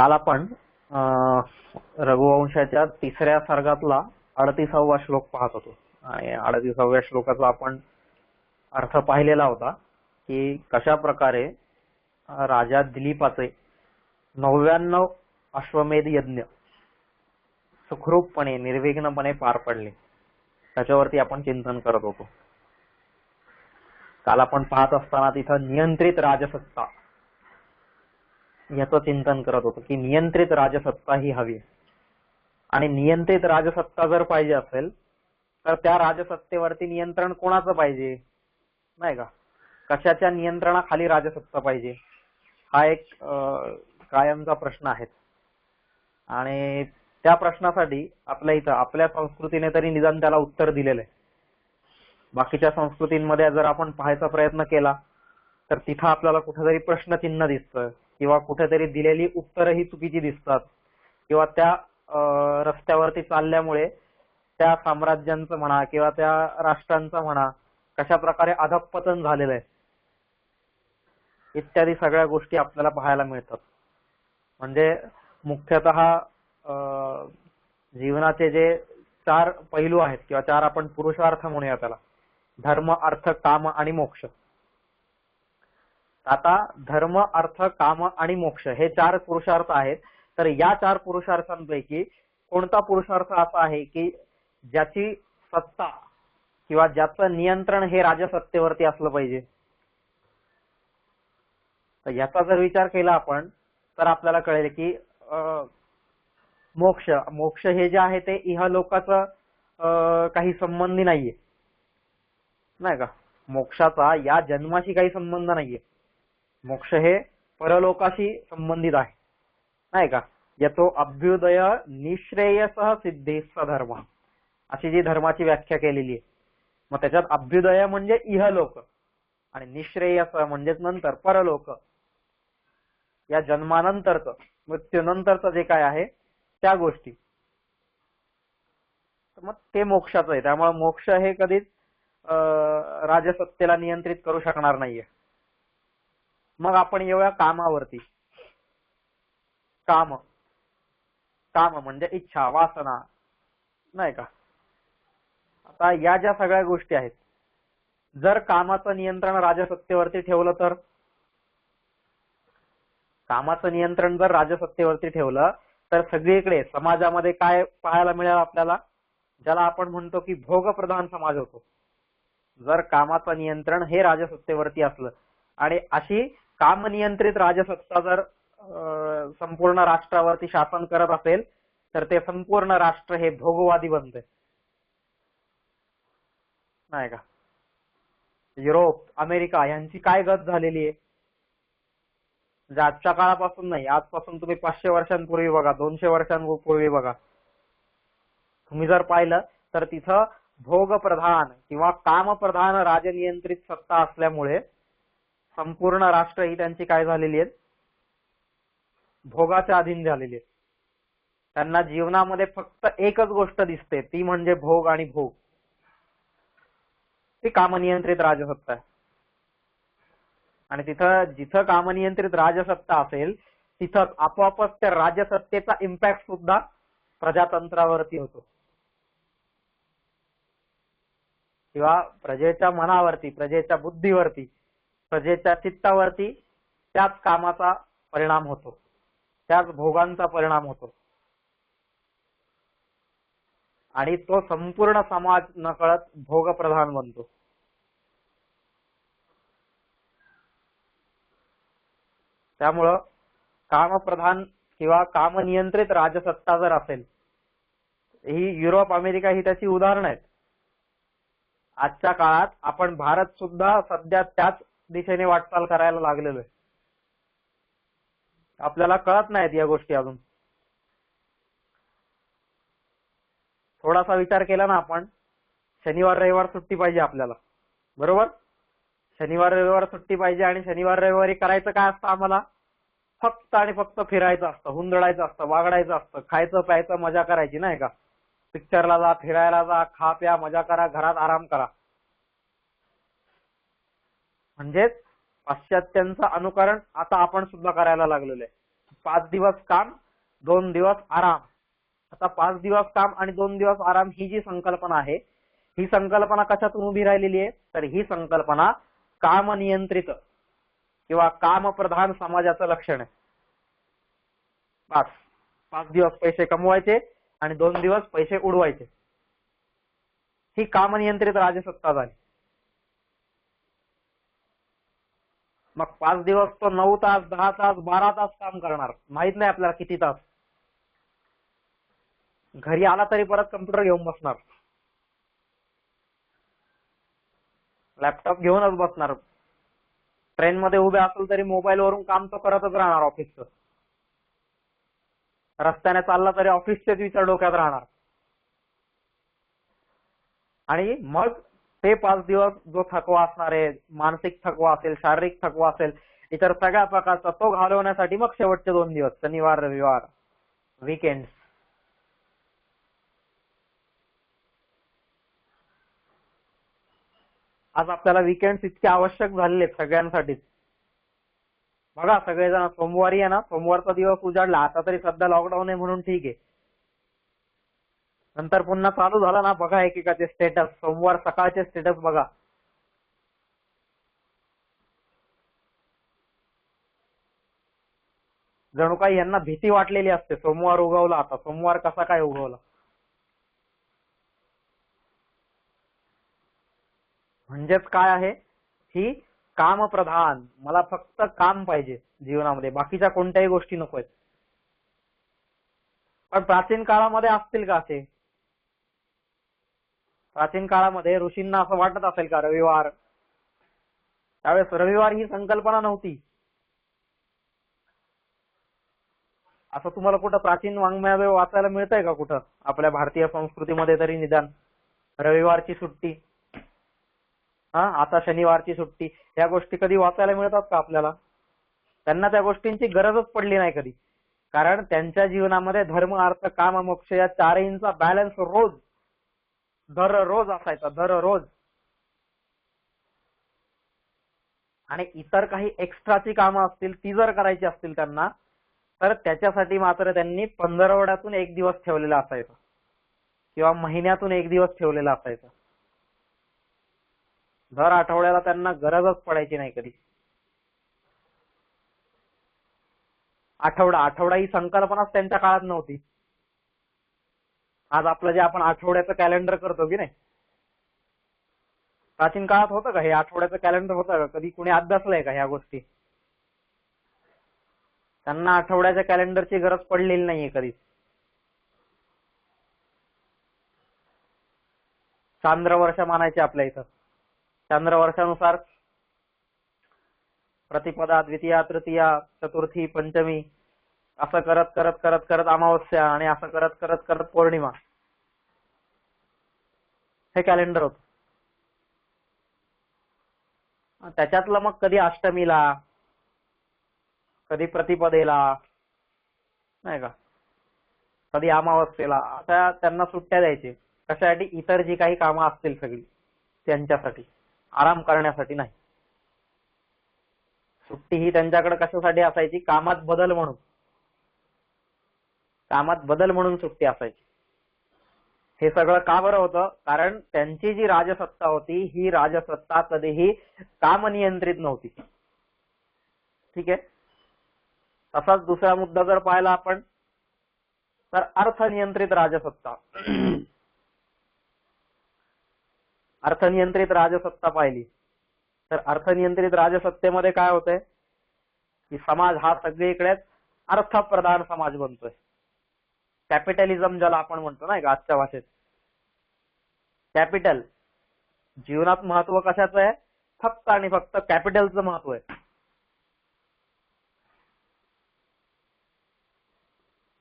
काल आपण रघुवंशाच्या 3ऱ्या सर्गातला 38वा श्लोक पाहत होतो आणि 38व्या श्लोकाचा आपण अर्थ पाहिलेला होता की कशा प्रकारे राजा दिलीपाचे 99 अश्वमेध यज्ञ सुखरूपपणे निर्विघ्नपणे पार पडले त्याच्यावरती आपण चिंतन करत होतो. काल आपण पाहत असताना तिथं नियंत्रित राजसत्ता याचं चिंतन करत होतो की नियंत्रित राजसत्ता ही हवी आणि नियंत्रित राजसत्ता जर पाहिजे असेल तर त्या राजसत्तेवरती नियंत्रण कोणाचं पाहिजे नाही का, कशाच्या नियंत्रणाखाली राजसत्ता पाहिजे हा एक कायमचा प्रश्न आहे. आणि त्या प्रश्नासाठी आपल्या इथं आपल्या संस्कृतीने तरी निदान त्याला उत्तर दिलेलं आहे. बाकीच्या संस्कृतींमध्ये जर आपण पाहायचा प्रयत्न केला तर तिथं आपल्याला कुठेतरी प्रश्नचिन्ह दिसतं किंवा कुठेतरी दिलेली उत्तरं ही चुकीची दिसतात किंवा त्या रस्त्यावरती चालल्यामुळे त्या साम्राज्यांचं म्हणा किंवा त्या राष्ट्रांचं म्हणा कशा प्रकारे अधःपतन झालेलं आहे इत्यादी सगळ्या गोष्टी आपल्याला पाहायला मिळतात. म्हणजे मुख्यतः जीवनाचे जे 4 पैलू आहेत किंवा 4 आपण पुरुषार्थ म्हणूया त्याला, धर्म अर्थ काम आणि मोक्ष. आता धर्म अर्थ काम आणि मोक्ष हे 4 पुरुषार्थ आहेत. तर या 4 पुरुषार्थांपैकी कोणता पुरुषार्थ असा आहे की ज्याची सत्ता किंवा ज्याचं नियंत्रण हे राजसत्तेवरती असलं पाहिजे. तर याचा जर विचार केला आपण तर आपल्याला कळेल की मोक्ष हे जे आहे ते इहलोकाचं काही संबंधी नाहीये नाही का, मोक्षाचा या जन्माशी काही संबंध नाहीये. मोक्ष हे परलोकाशी संबंधित आहे नाही का. यातो अभ्युदय निश्रेयसः सिद्धेस्ස धर्म अशी जी धर्माची व्याख्या केलेली आहे. मग त्याच्यात अभ्युदय म्हणजे इहलोक आणि निश्रेयस म्हणजेच नंतर परलोक, या जन्मानंतरचं मृत्यूनंतरचं जे काय आहे त्या गोष्टी, मग ते मोक्षाचं आहे. त्यामुळे मोक्ष हे कधीच राजसत्तेला नियंत्रित करू शकणार नाहीये. मग आपण येऊया कामावरती. काम म्हणजे इच्छा वासना नाही का. आता या ज्या सगळ्या गोष्टी आहेत जर कामाचं नियंत्रण राजसत्तेवरती ठेवलं तर, कामाचं नियंत्रण जर राजसत्तेवरती ठेवलं तर सगळीकडे समाजामध्ये काय पाहायला मिळेल आपल्याला, ज्याला आपण म्हणतो की भोगप्रधान समाज होतो. जर कामाचं नियंत्रण हे राजसत्तेवरती असलं आणि अशी कामनियंत्रित राजसत्ता जर संपूर्ण राष्ट्रावरती शासन करत असेल तर ते संपूर्ण राष्ट्र हे भोगवादी बनते नाही का. युरोप अमेरिका यांची काय गत झालेली आहे, म्हणजे आजच्या काळापासून नाही, आजपासून तुम्ही 500 वर्षांपूर्वी बघा, 200 वर्षांपूर्वी बघा, तुम्ही जर पाहिलं तर तिथं भोगप्रधान किंवा कामप्रधान राजनियंत्रित सत्ता असल्यामुळे संपूर्ण राष्ट्र ही त्यांची काय झालेली आहेत, भोगाच्या अधीन झालेली आहेत. त्यांना जीवनामध्ये फक्त एकच गोष्ट दिसते ती म्हणजे भोग आणि भोग. ती कामनियंत्रित राजसत्ता आहे. आणि तिथं जिथं कामनियंत्रित राजसत्ता असेल तिथं आपोआपच त्या राजसत्तेचा इम्पॅक्ट सुद्धा प्रजातंत्रावरती होतो किंवा प्रजेच्या मनावरती, प्रजेच्या बुद्धीवरती, प्रजेच्या चित्तावरती त्याच कामाचा परिणाम होतो, त्याच भोगांचा परिणाम होतो आणि तो संपूर्ण समाज नकळत भोगप्रधान बनतो. त्यामुळं कामप्रधान किंवा कामनियंत्रित राजसत्ता जर असेल, ही युरोप अमेरिका ही त्याची उदाहरणं आहेत. आजच्या काळात आपण भारत सुद्धा सध्या त्याच दिशेने वाटचाल करायला लागलेलो आहे. आपल्याला कळत नाहीत या गोष्टी अजून. थोडासा विचार केला ना आपण, शनिवार रविवार सुट्टी पाहिजे आपल्याला, बरोबर. शनिवार रविवार सुट्टी पाहिजे आणि शनिवार रविवारी करायचं काय असतं आम्हाला, फक्त आणि फक्त फिरायचं असतं, हुंदडायचं असतं, वागडायचं असतं, खायचं प्यायचं मजा करायची नाही का. पिक्चरला जा, फिरायला जा, खा प्या मजा करा, घरात आराम करा. म्हणजेच पाश्चात्यांचं अनुकरण आता आपण सुद्धा करायला लागलेलं आहे. 5 दिवस काम 2 दिवस आराम. आता 5 दिवस काम आणि 2 दिवस आराम ही जी संकल्पना आहे, ही संकल्पना कशातून उभी राहिलेली आहे? तर ही संकल्पना काम नियंत्रित किंवा कामप्रधान समाजाचं लक्षण आहे. 5 दिवस पैसे कमवायचे आणि 2 दिवस पैसे उडवायचे, ही कामनियंत्रित राजसत्ता झाली. मग 5 दिवस तो 9 तास 10 तास 12 तास काम करणार, माहित नाही आपल्याला किती तास. घरी आला तरी परत कम्प्युटर घेऊन बसणार, लॅपटॉप घेऊनच बसणार. ट्रेन मध्ये उभे असेल तरी मोबाईल वरून काम तो करतच राहणार ऑफिसचं. रस्त्याने चालला तरी ऑफिसचेच विचार डोक्यात राहणार. आणि मग ते 5 दिवस जो थकवा असणार आहे, मानसिक थकवा असेल, शारीरिक थकवा असेल, इतर सगळ्या प्रकारचा तो घालवण्यासाठी मग शेवटचे 2 दिवस शनिवार रविवार वीकेंड. आज आपल्याला वीकेंड्स इतके आवश्यक झालेले सगळ्यांसाठीच. बघा सगळेजण सोमवारी आहे ना, सोमवारचा दिवस उजाडला, आता तरी सध्या लॉकडाऊन आहे म्हणून ठीक आहे. नंतर पुन्हा चालू झाला ना, बघा एकेकाचे स्टेटस, सोमवार सकाळचे स्टेटस बघा. जणू काही यांना भीती वाटलेली असते, सोमवार उगवला, आता सोमवार कसा काय उगवला. म्हणजेच काय आहे, ही कामप्रधान, मला फक्त काम पाहिजे जीवनामध्ये, बाकीच्या कोणत्याही गोष्टी नकोय. पण प्राचीन काळामध्ये असतील का असे? प्राचीन काळामध्ये ऋषींना असं वाटत असेल का रविवार? त्यावेळेस रविवार ही संकल्पना नव्हती. असं तुम्हाला कुठं प्राचीन वाङ्मयामध्ये वाचायला मिळतंय का कुठं? आपल्या भारतीय संस्कृतीमध्ये तरी निदान रविवारची सुट्टी, आता शनिवारची सुट्टी, या गोष्टी कधी वाचायला मिळतात का आपल्याला? त्यांना त्या गोष्टींची गरजच पडली नाही कधी. कारण त्यांच्या जीवनामध्ये धर्म अर्थ काम मोक्ष या चारहींचा बॅलन्स रोज दररोज असायचा, दररोज. आणि इतर काही एक्स्ट्राची कामं असतील ती जर करायची असतील त्यांना, तर त्याच्यासाठी मात्र त्यांनी पंधरवड्यातून 1 दिवस ठेवलेला असायचा किंवा महिन्यातून 1 दिवस ठेवलेला असायचा. दर आठवड्याला त्यांना गरजच पडायची नाही कधी. आठवडा ही संकल्पनाच त्यांच्या काळात नव्हती. आज आपलं जे आपण आठवड्याचं कॅलेंडर करतो की नाही, प्राचीन काळात होतं का हे आठवड्याचं कॅलेंडर? होतं का कधी? कुणी अभ्यासलंय का ह्या गोष्टी? त्यांना आठवड्याच्या कॅलेंडरची गरज पडलेली नाहीये कधी. चांद्रवर्ष मानायचे आपल्या इथं. चांद्रवर्षानुसार प्रतिपदा, द्वितीया, तृतीया, चतुर्थी, पंचमी, असं करत करत करत करत अमावस्या, आणि असं करत करत करत पौर्णिमा, हे कॅलेंडर होत. त्याच्यातलं मग कधी अष्टमीला, कधी प्रतिपदेला, नाही का, कधी अमावस्येला, अशा त्यांना सुट्ट्या द्यायचे. कशासाठी? इतर जी काही कामं असतील सगळी त्यांच्यासाठी, आराम करण्यासाठी नाही. सुट्टी ही त्यांच्याकडे कशासाठी असायची? कामात बदल म्हणून. कामात बदल म्हणून सुट्टी असायची. हे सगळं का बरं होतं? कारण त्यांची जी राजसत्ता होती, ही राजसत्ता कधीही कामनियंत्रित नव्हती. ठीक आहे. तसाच दुसरा मुद्दा जर पाहिला आपण, तर अर्थनियंत्रित राजसत्ता. अर्थनियंत्रित राजसत्ता पाहिली तर अर्थनियंत्रित राजसत्तेमध्ये काय होतंय की समाज हा सगळीकडेच अर्थप्रधान समाज बनतोय. कॅपिटलिझम ज्याला आपण म्हणतो ना आजच्या भाषेत, कॅपिटल. जीवनात महत्व कशाचं आहे? फक्त आणि फक्त कॅपिटलचं महत्व आहे.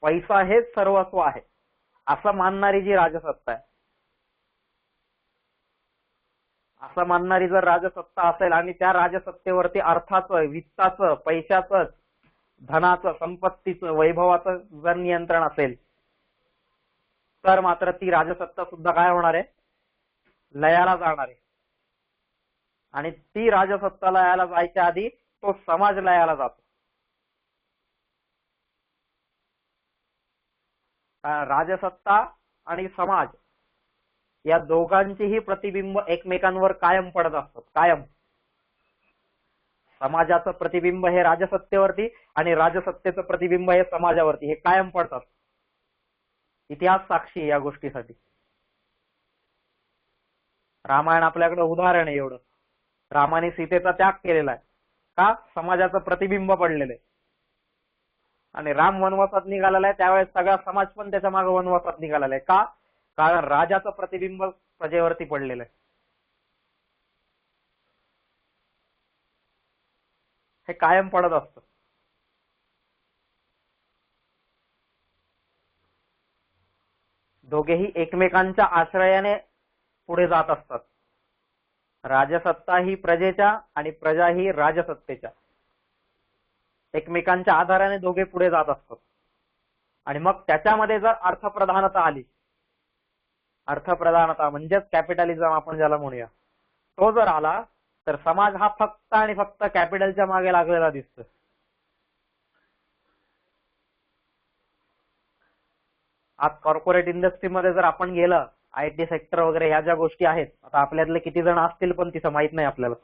पैसा हेच सर्वस्व आहे असं मानणारी जी राजसत्ता आहे, असं मानणारी जर राजसत्ता असेल आणि त्या राजसत्तेवरती अर्थाचं, वित्ताचं, पैशाचं, धनाचं, संपत्तीचं, वैभवाचं जर नियंत्रण असेल, तर मात्र ती राजसत्ता सुद्धा काय होणार आहे? लयाला जाणार आहे. आणि ती राजसत्ता लयाला जायच्या आधी तो समाज लयाला जातो. राजसत्ता आणि समाज या दोघांचीही प्रतिबिंब एकमेकांवर कायम पडत असतात, कायम. समाजाचं प्रतिबिंब हे राजसत्तेवरती आणि राजसत्तेचं प्रतिबिंब हे समाजावरती, हे कायम पडतात. इतिहास साक्षी या गोष्टीसाठी. रामायण आपल्याकडे उदाहरण आहे एवढं. रामाने सीतेचा त्याग केलेला आहे का? समाजाचं प्रतिबिंब पडलेलं आहे. आणि राम वनवासात निघालेला आहे त्यावेळेस सगळा समाज पण त्याच्या मागे वनवासात निघालेला आहे का? कारण राजाचं प्रतिबिंब प्रजेवरती पडलेलं आहे. हे कायम पडत असतं. दोघेही एकमेकांच्या आश्रयाने पुढे जात असतात. राजसत्ता ही प्रजेच्या आणि प्रजा ही राजसत्तेच्या, एकमेकांच्या आधाराने दोघे पुढे जात असतात. आणि मग त्याच्यामध्ये जर अर्थप्रधानता आली, अर्थप्रधानता म्हणजेच कॅपिटलिझम आपण ज्याला म्हणूया, तो जर आला तर समाज हा फक्त आणि फक्त कॅपिटलच्या मागे लागलेला दिसतो. आज कॉर्पोरेट इंडस्ट्रीमध्ये जर आपण गेलं, आयटी सेक्टर वगैरे ह्या ज्या गोष्टी आहेत, आता आपल्यातले किती जण असतील पण तिथं माहित नाही आपल्याला.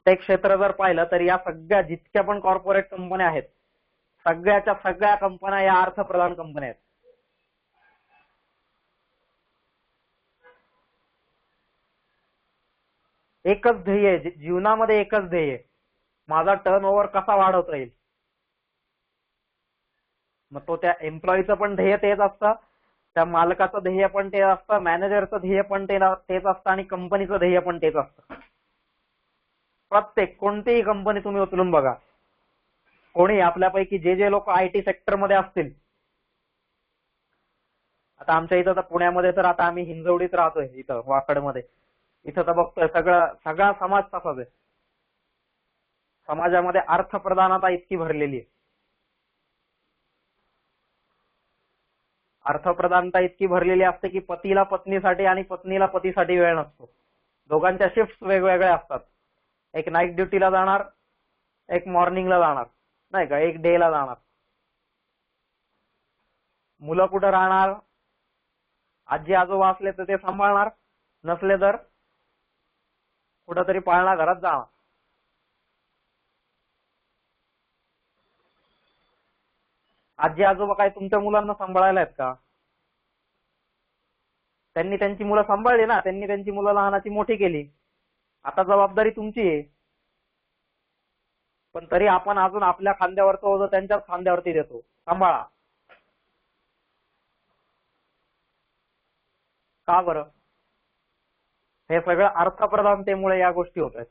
ते क्षेत्र जर पाहिलं तर या सगळ्या जितक्या पण कॉर्पोरेट कंपन्या आहेत, सगळ्याच्या सगळ्या कंपन्या या अर्थप्रधान कंपन्या आहेत. एकच ध्येय आहे जीवनामध्ये, एकच ध्येय आहे, माझा टर्नओव्हर कसा वाढवता येईल. मग तो त्या एम्प्लॉईचं पण ध्येय तेच असतं, त्या मालकाचं ध्येय पण ते असतं, मॅनेजरचं ध्येय पण तेच असतं आणि कंपनीचं ध्येय पण तेच असतं. प्रत्येक कोणतीही कंपनी तुम्ही उचलून बघा, कोणी आपल्यापैकी जे लोक आयटी सेक्टर मध्ये असतील, आता आमच्या इथं तर पुण्यामध्ये तर आता आम्ही हिंजवडीत राहतोय, इथं वाकडमध्ये, इथं तर बघतोय सगळा समाज तसाच आहे. समाजामध्ये अर्थप्रधानता इतकी भरलेली आहे, अर्थप्रधानता इतकी भरलेली असते की पतीला पत्नीसाठी आणि पत्नीला पतीसाठी वेळ नसतो. दोघांच्या शिफ्ट वेगवेगळ्या असतात. एक नाईट ड्युटीला जाणार, एक मॉर्निंगला जाणार, नाही का, एक डे ला जाणार. मुलं कुठं राहणार? आजी आजोबा असले तर ते सांभाळणार, नसले तर कुठंतरी पाळणा घरात जाणार. आजी आजोबा काय तुमच्या मुलांना सांभाळायला आहेत का? त्यांनी त्यांची मुलं सांभाळली ना, त्यांनी त्यांची मुलं लहानाची मोठी केली. आता जबाबदारी तुमची आहे. पण तरी आपण अजून आपल्या खांद्यावरचं ओझं त्यांच्याच खांद्यावरती देतो, सांभाळा. का बरं? हे सगळं अर्थप्रधानतेमुळे या गोष्टी होत आहेत.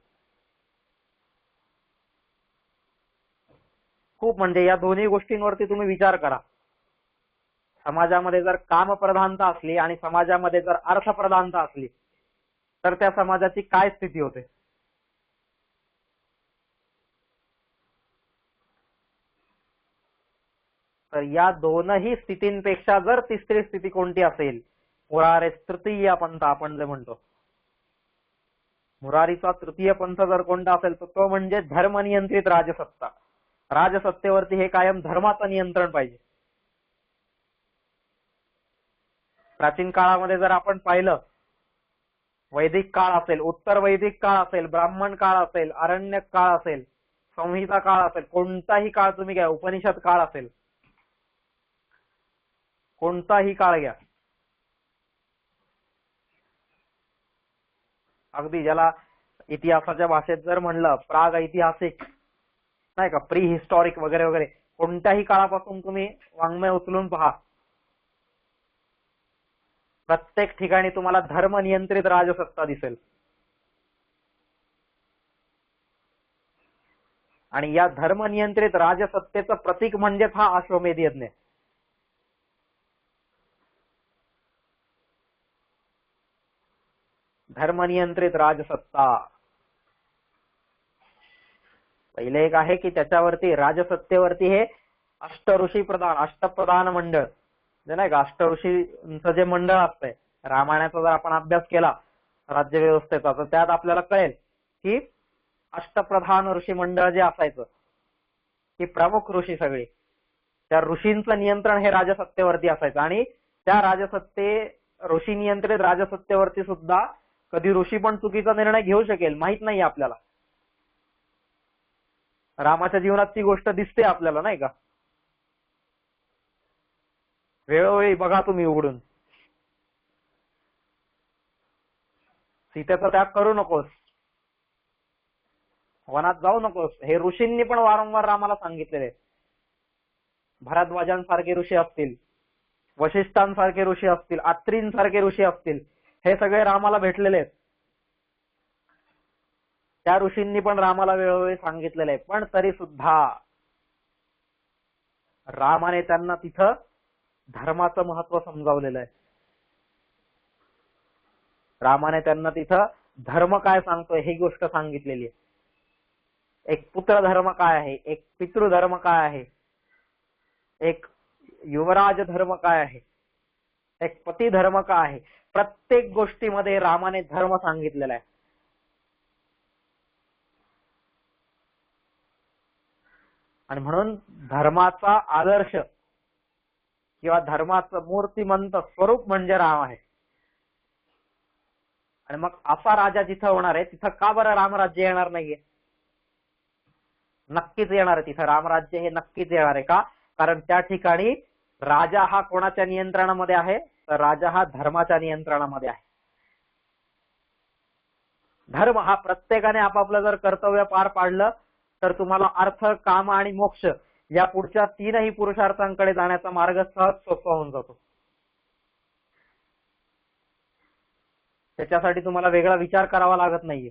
खूप म्हणजे या दोन्ही गोष्टींवरती तुम्ही विचार करा. समाजामध्ये जर कामप्रधानता असली आणि समाजामध्ये जर अर्थप्रधानता असली तर त्या समाजाची काय स्थिती होते? तर या दोनही स्थितींपेक्षा जर तिसरी स्थिती कोणती असेल, मुरारे तृतीय पंथ आपण जे म्हणतो, मुरारीचा तृतीय पंथ जर कोणता असेल तर तो म्हणजे धर्मनियंत्रित राजसत्ता. राजसत्तेवरती हे कायम धर्माचं नियंत्रण पाहिजे. प्राचीन काळामध्ये जर आपण पाहिलं, वैदिक काळ असेल, उत्तर वैदिक काळ असेल, ब्राह्मण काळ असेल, अरण्यक काळ असेल, संहिता काळ असेल, कोणताही काळ तुम्ही घ्या, उपनिषद काळ असेल, कोणताही काळ घ्या, अगदी ज्याला इतिहासाच्या भाषेत जर म्हणलं प्राग ऐतिहासिक, नाही का, प्री हिस्टॉरिक वगैरे वगैरे, कोणत्याही काळापासून तुम्ही वाङ्मय उचलून पहा, प्रत्येक ठिकाणी तुम्हाला धर्मनियंत्रित राजसत्ता दिसेल. आणि या धर्मनियंत्रित राजसत्तेचं प्रतीक म्हणजेच हा अश्वमेध यज्ञ. धर्मनियंत्रित राजसत्ता पहिले एक आहे की त्याच्यावरती राजसत्तेवरती हे अष्टऋषी प्रधान, अष्टप्रधान मंडळ, जे नाही का, अष्टऋषींचं जे मंडळ असतंय, रामायणाचा जर आपण अभ्यास केला राज्यव्यवस्थेचा तर त्यात आपल्याला कळेल की अष्टप्रधान ऋषी मंडळ जे असायचं ती प्रमुख ऋषी सगळी, त्या ऋषींचं नियंत्रण हे राजसत्तेवरती असायचं आणि त्या ऋषी नियंत्रित राजसत्तेवरती सुद्धा कधी ऋषी पण चुकीचा निर्णय घेऊ शकेल, माहित नाही आपल्याला. रामाच्या जीवनात ती गोष्ट दिसते आपल्याला, नाही का? वेळोवेळी बघा तुम्ही उघडून. सीतेचा त्याग करू नकोस, वनात जाऊ नकोस, हे ऋषींनी पण वारंवार रामाला सांगितलेले. भारद्वाजांसारखे ऋषी असतील, वशिष्ठांसारखे ऋषी असतील, अत्रींसारखे ऋषी असतील, हे सगळे रामाला भेटलेले आहेत. त्या ऋषींनी पण रामाला वेळोवेळी सांगितलेलं आहे. पण तरी सुद्धा रामाने त्यांना तिथं धर्माचं महत्व समजावलेलं आहे. रामाने त्यांना तिथं धर्म काय सांगतोय ही गोष्ट सांगितलेली आहे. एक पुत्र धर्म काय आहे, एक पितृधर्म काय आहे, एक युवराज धर्म काय आहे, एक पती धर्म काय आहे. प्रत्येक गोष्टीमध्ये रामाने धर्म सांगितलेला आहे. आणि म्हणून धर्माचा आदर्श किंवा धर्माचं मूर्तिमंत स्वरूप म्हणजे राम आहे. आणि मग असा राजा जिथं होणार आहे तिथं का बरं रामराज्य येणार नाहीये? नक्कीच येणार आहे. तिथं रामराज्य हे नक्कीच येणार आहे. का? कारण त्या ठिकाणी राजा हा कोणाच्या नियंत्रणामध्ये आहे? तर राजा हा धर्माच्या नियंत्रणामध्ये आहे. धर्म हा प्रत्येकाने आपापलं जर कर्तव्य पार पाडलं तर तुम्हाला अर्थ, काम आणि मोक्ष या पुढच्या तीनही पुरुषार्थांकडे जाण्याचा मार्ग सहज सोपा होऊन जातो. त्याच्यासाठी तुम्हाला वेगळा विचार करावा लागत नाहीये.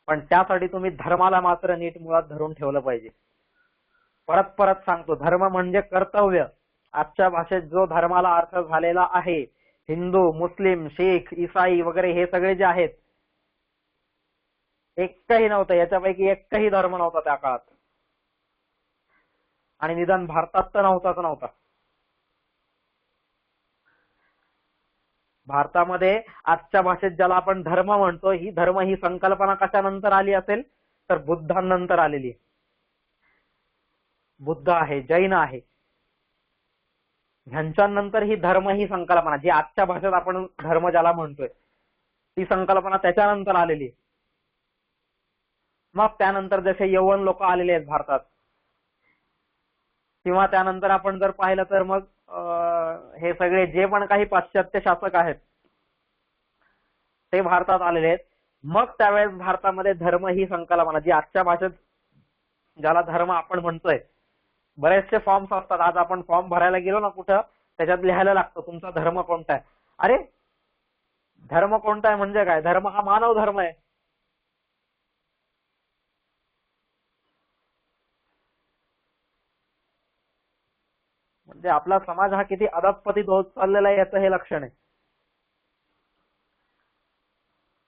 पण त्यासाठी तुम्ही धर्माला मात्र नीट मुळात धरून ठेवलं पाहिजे. परत परत सांगतो, धर्म म्हणजे कर्तव्य. आजच्या भाषेत जो धर्माला अर्थ झालेला आहे, हिंदू, मुस्लिम, शीख, ईसाई वगैरे हे सगळे जे आहेत, एकही नव्हतं, याच्यापैकी एकही धर्म नव्हता त्या काळात. आणि निदान भारतात तर नव्हता. भारतामध्ये आजच्या भाषेत ज्याला आपण धर्म म्हणतो, ही संकल्पना कशानंतर आली असेल तर बुद्धांनंतर आलेली आहे. बुद्ध आहे, जैन आहे, ह्यांच्यानंतर ही धर्म ही संकल्पना जी आजच्या भाषेत आपण धर्म ज्याला म्हणतोय ती संकल्पना त्याच्यानंतर आलेली आहे. मग त्यानंतर जसे यवन लोक आलेले आहेत भारतात, किंवा त्यानंतर आपण जर पाहिलं तर मग हे सगळे जे पण काही पाश्चात्य शासक आहेत ते भारतात आलेले आहेत. मग त्यावेळेस भारतामध्ये धर्म ही संकल्पना जी आजच्या भाषेत ज्याला धर्म आपण म्हणतोय, बरेचसे फॉर्म्स असतात. आज आपण फॉर्म भरायला गेलो ना कुठं, त्याच्यात लिहायला लागतो तुमचा धर्म कोणता आहे. अरे धर्म कोणता आहे म्हणजे काय? धर्म हा मानव धर्म आहे. म्हणजे आपला समाज हा किती अधःपतित होत चाललेला आहे याचं हे लक्षण आहे.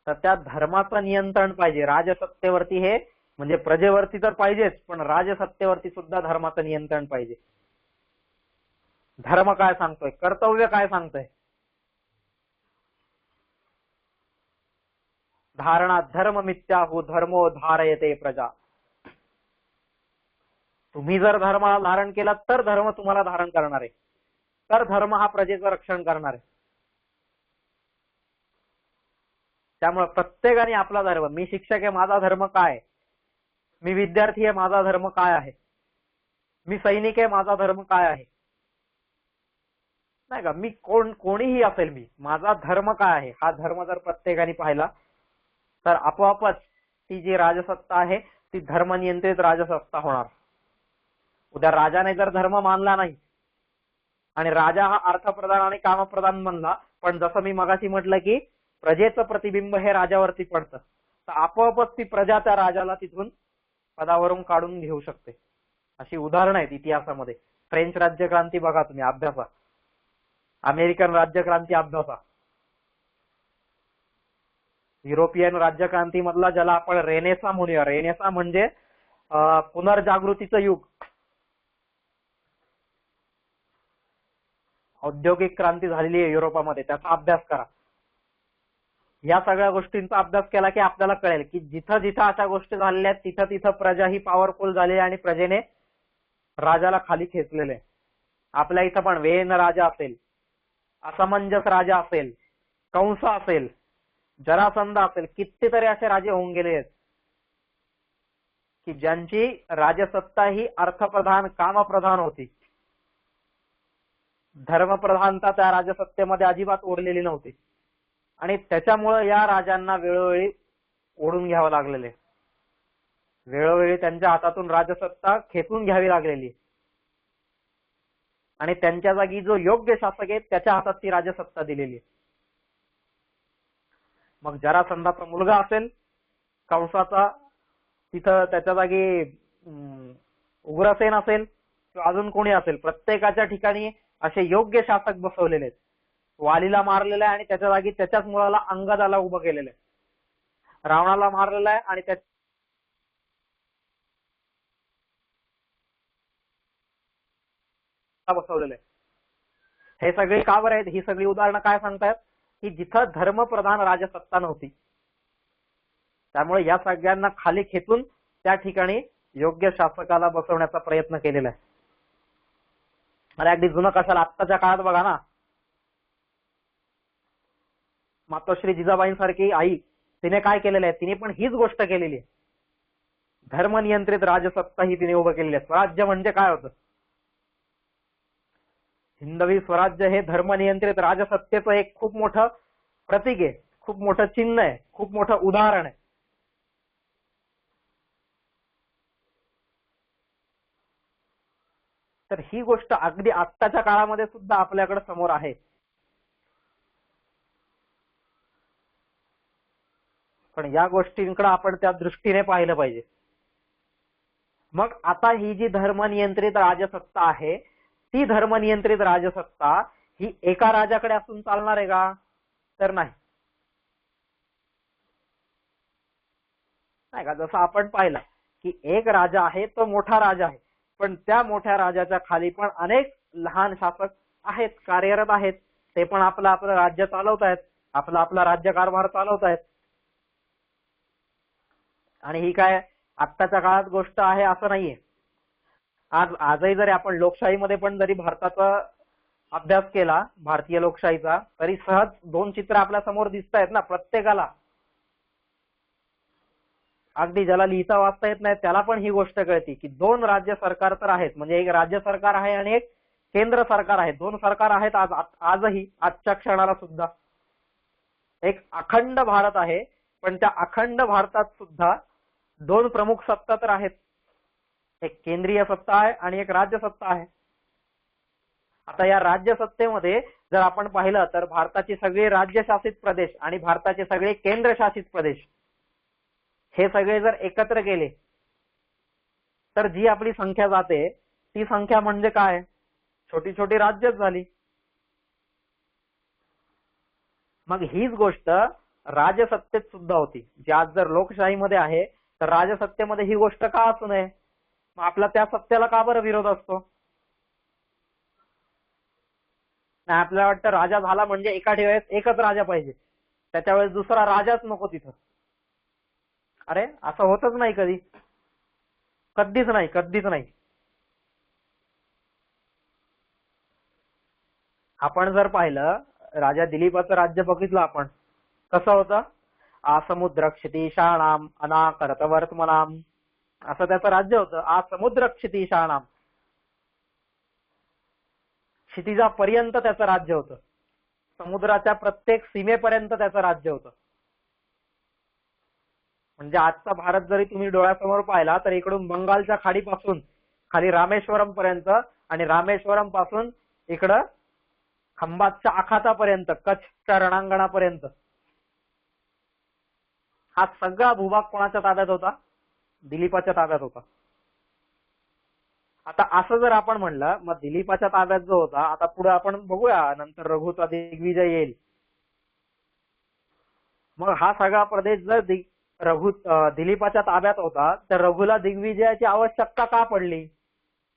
तर त्या धर्माचं नियंत्रण पाहिजे राजसत्तेवरती. हे म्हणजे प्रजेवरती तर पाहिजेच, पण राजसत्तेवरती सुद्धा धर्माचं नियंत्रण पाहिजे. धर्म काय सांगतोय, कर्तव्य काय सांगतोय. धारणा धर्म मिथ्याहु धर्मो धारयते प्रजा. तुम्ही जर धर्माला धारण केला तर धर्म तुम्हाला धारण करणार आहे, तर धर्म हा प्रजेचं रक्षण करणार आहे. त्यामुळे प्रत्येकाने आपला धर्म, मी शिक्षक आहे माझा धर्म काय, मी विद्यार्थी आहे माझा धर्म काय आहे, मी सैनिक आहे माझा धर्म काय आहे, नाही का, मी कोणीही असेल, माझा धर्म काय आहे हा धर्म जर प्रत्येकाने पाहिला तर आपोआपच ती जी राजसत्ता आहे ती धर्मनियंत्रित राजसत्ता होणार. उद्या राजाने जर धर्म मानला नाही आणि राजा हा अर्थप्रधान आणि कामप्रधान बनला, पण जसं मी मगाशी म्हटलं की प्रजेचं प्रतिबिंब हे राजावरती पडतं, तर आपोआपच ती प्रजा त्या राजाला तिथून पदावरून काढून घेऊ शकते. अशी उदाहरणं आहेत इतिहासामध्ये. फ्रेंच राज्यक्रांती बघा तुम्ही, अभ्यासा. अमेरिकन राज्यक्रांती अभ्यासा. युरोपियन राज्यक्रांती मधला ज्याला आपण रेनेसा म्हणूया, रेनेसा म्हणजे पुनर्जागृतीचं युग. औद्योगिक क्रांती झालेली आहे युरोपामध्ये, त्याचा अभ्यास करा. या सगळ्या गोष्टींचा अभ्यास केला की आपल्याला कळेल की जिथं जिथं अशा गोष्टी झालेल्या आहेत तिथं तिथं प्रजा ही पॉवरफुल झाली आणि प्रजेने राजाला खाली खेचलेले. आपल्या इथं पण वेन राजा असेल, असमंजस राजा असेल, कंस असेल, जरासंध असेल, कितीतरी असे राजे होऊन गेले आहेत की ज्यांची राजसत्ता ही अर्थप्रधान कामप्रधान होती. धर्मप्रधानता त्या राजसत्तेमध्ये अजिबात ओढलेली नव्हती आणि त्याच्यामुळे या राजांना वेळोवेळी ओढून घ्यावं लागलेले, वेळोवेळी त्यांच्या हातातून राजसत्ता खेचून घ्यावी लागलेली आणि त्यांच्या जागी जो योग्य शासक आहे त्याच्या हातात ती राजसत्ता दिलेली. मग जरासंधाचा मुलगा असेल, कंसाचा तिथं त्याच्या जागी उग्रसेन असेल किंवा अजून कोणी असेल, प्रत्येकाच्या ठिकाणी असे योग्य शासक बसवलेले आहेत. वालीला मारलेलं आहे आणि त्याच्या जागी त्याच्याच मुलाला अंगदाला उभं केलेलं आहे. रावणाला मारलेलं आहे आणि बसवलेलं आहे. हे सगळे का बरं आहेत? ही सगळी उदाहरणं काय सांगतायत की जिथं धर्मप्रधान राजसत्ता नव्हती त्यामुळे या सगळ्यांना खाली खेचून त्या ठिकाणी योग्य शासकाला बसवण्याचा प्रयत्न केलेला आहे. अरे अगदी जुनं कशाला, आत्ताच्या काळात बघा ना, मातोश्री जिजाबाईंसारखी आई तिने काय केलेलं आहे? तिने पण हीच गोष्ट केलेली आहे. धर्मनियंत्रित राजसत्ता ही तिने उभं केलेली आहे. स्वराज्य म्हणजे काय होतं? हिंदवी स्वराज्य हे धर्मनियंत्रित राजसत्तेचं एक खूप मोठं प्रतीक आहे, खूप मोठं चिन्ह आहे, खूप मोठं उदाहरण आहे. तर ही गोष्ट अगदी आत्ताच्या काळामध्ये सुद्धा आपल्याकडे समोर आहे. पण या गोष्टींकडे आपण त्या दृष्टीने पाहिलं पाहिजे. मग आता ही जी धर्मनियंत्रित राजसत्ता आहे ती धर्मनियंत्रित राजसत्ता ही एका राजाकडे असून चालणार आहे का? तर नाही का. जसं आपण पाहिलं की एक राजा आहे, तो मोठा राजा आहे, पण त्या मोठ्या राजाच्या खाली पण अनेक लहान शासक आहेत, कार्यरत आहेत. ते पण आपलं आपलं राज्य चालवत आहेत, आपला आपला राज्यकारभार चालवत आहेत. आणि ही काय आत्ताच्या काळात गोष्ट आहे असं नाहीये. आजही जरी आपण लोकशाहीमध्ये पण जरी भारताचा अभ्यास केला, भारतीय लोकशाहीचा, तरी सहज दोन चित्र आपल्या समोर दिसत आहेत ना प्रत्येकाला. अगदी ज्याला लिहिता वाचता येत नाही त्याला पण ही गोष्ट कळते की दोन राज्य सरकार तर आहेत, म्हणजे एक राज्य सरकार आहे आणि एक केंद्र सरकार आहे. दोन सरकार आहेत आजही, आजच्या क्षणाला सुद्धा. एक अखंड भारत आहे, पण त्या अखंड भारतात सुद्धा दोन प्रमुख सत्ता तर आहेत. एक केंद्रीय सत्ता आहे आणि एक राज्य सत्ता आहे. आता या राज्य सत्तेमध्ये जर आपण पाहिलं तर भारताचे सगळे राज्यशासित प्रदेश आणि भारताचे सगळे केंद्रशासित प्रदेश हे सगळे जर एकत्र केले तर जी आपली संख्या जाते ती संख्या म्हणजे काय? छोटी छोटी राज्यच झाली. मग हीच गोष्ट राजसत्तेत सुद्धा होती, जी आज जर लोकशाहीमध्ये आहे तर राजसत्तेमध्ये ही गोष्ट का असू नये? मग आपला त्या सत्तेला का बरं विरोध असतो? नाही, आपल्याला वाटतं राजा झाला म्हणजे एका वेळेस एकच राजा पाहिजे, त्याच्या वेळेस दुसरा राजाच नको तिथं. अरे असं होतच नाही कधी, कधीच नाही, कधीच नाही. आपण जर पाहिलं राजा दिलीपाचं राज्य बघितलं आपण, कसं होतं? आसमुद्र क्षितिशाणाम अनाकरत वर्तमनाम, असं त्याचं राज्य होतं. आसमुद्र क्षितिशाणाम, क्षितिजापर्यंत त्याचं राज्य होतं, समुद्राच्या प्रत्येक सीमेपर्यंत त्याचं राज्य होतं. म्हणजे आजचा भारत जरी तुम्ही डोळ्यासमोर पाहिला तर इकडून बंगालच्या खाडीपासून खाली रामेश्वरम पर्यंत आणि रामेश्वरम पासून इकडं खंबातच्या आखातापर्यंत, कच्छच्या रणांगणापर्यंत हा सगळा भूभाग कोणाच्या ताब्यात होता? दिलीपाच्या ताब्यात होता. आता असं जर आपण म्हणलं, मग दिलीपाच्या ताब्यात जो होता, आता पुढे आपण बघूया नंतर रघुचा दिग्विजय येईल. मग हा सगळा प्रदेश जर दिलीपाच्या ताब्यात होता तर रघुला दिग्विजयाची आवश्यकता का पडली?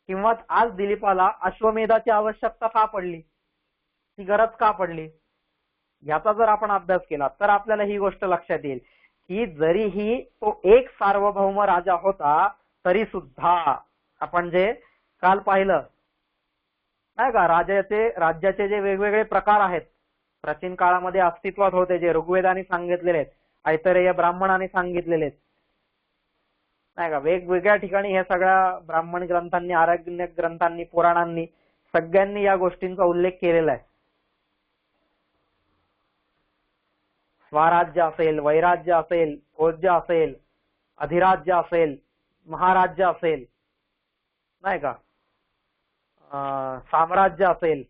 किंवा आज दिलीपाला अश्वमेधाची आवश्यकता का पडली? ती गरज का पडली? याचा जर आपण अभ्यास केला तर आपल्याला ही गोष्ट लक्षात येईल की जरीही तो एक सार्वभौम राजा होता तरी सुद्धा आपण जे काल पाहिलं नाही का, राज्याचे जे वेगवेगळे प्रकार आहेत प्राचीन काळामध्ये अस्तित्वात होते, जे ऋग्वेदाने सांगितलेले आहेत, ऐतरेय ब्राह्मणाने सांगितलेले आहेत नाही का, वेगवेगळ्या ठिकाणी हे सगळ्या ब्राह्मण ग्रंथांनी, आरण्यक ग्रंथांनी, पुराणांनी सगळ्यांनी या गोष्टींचा उल्लेख केलेला आहे. स्वराज्य असेल, वैराज्य असेल, भोज्य असेल, अधिराज्य असेल, महाराज्य असेल नाही का, साम्राज्य असेल,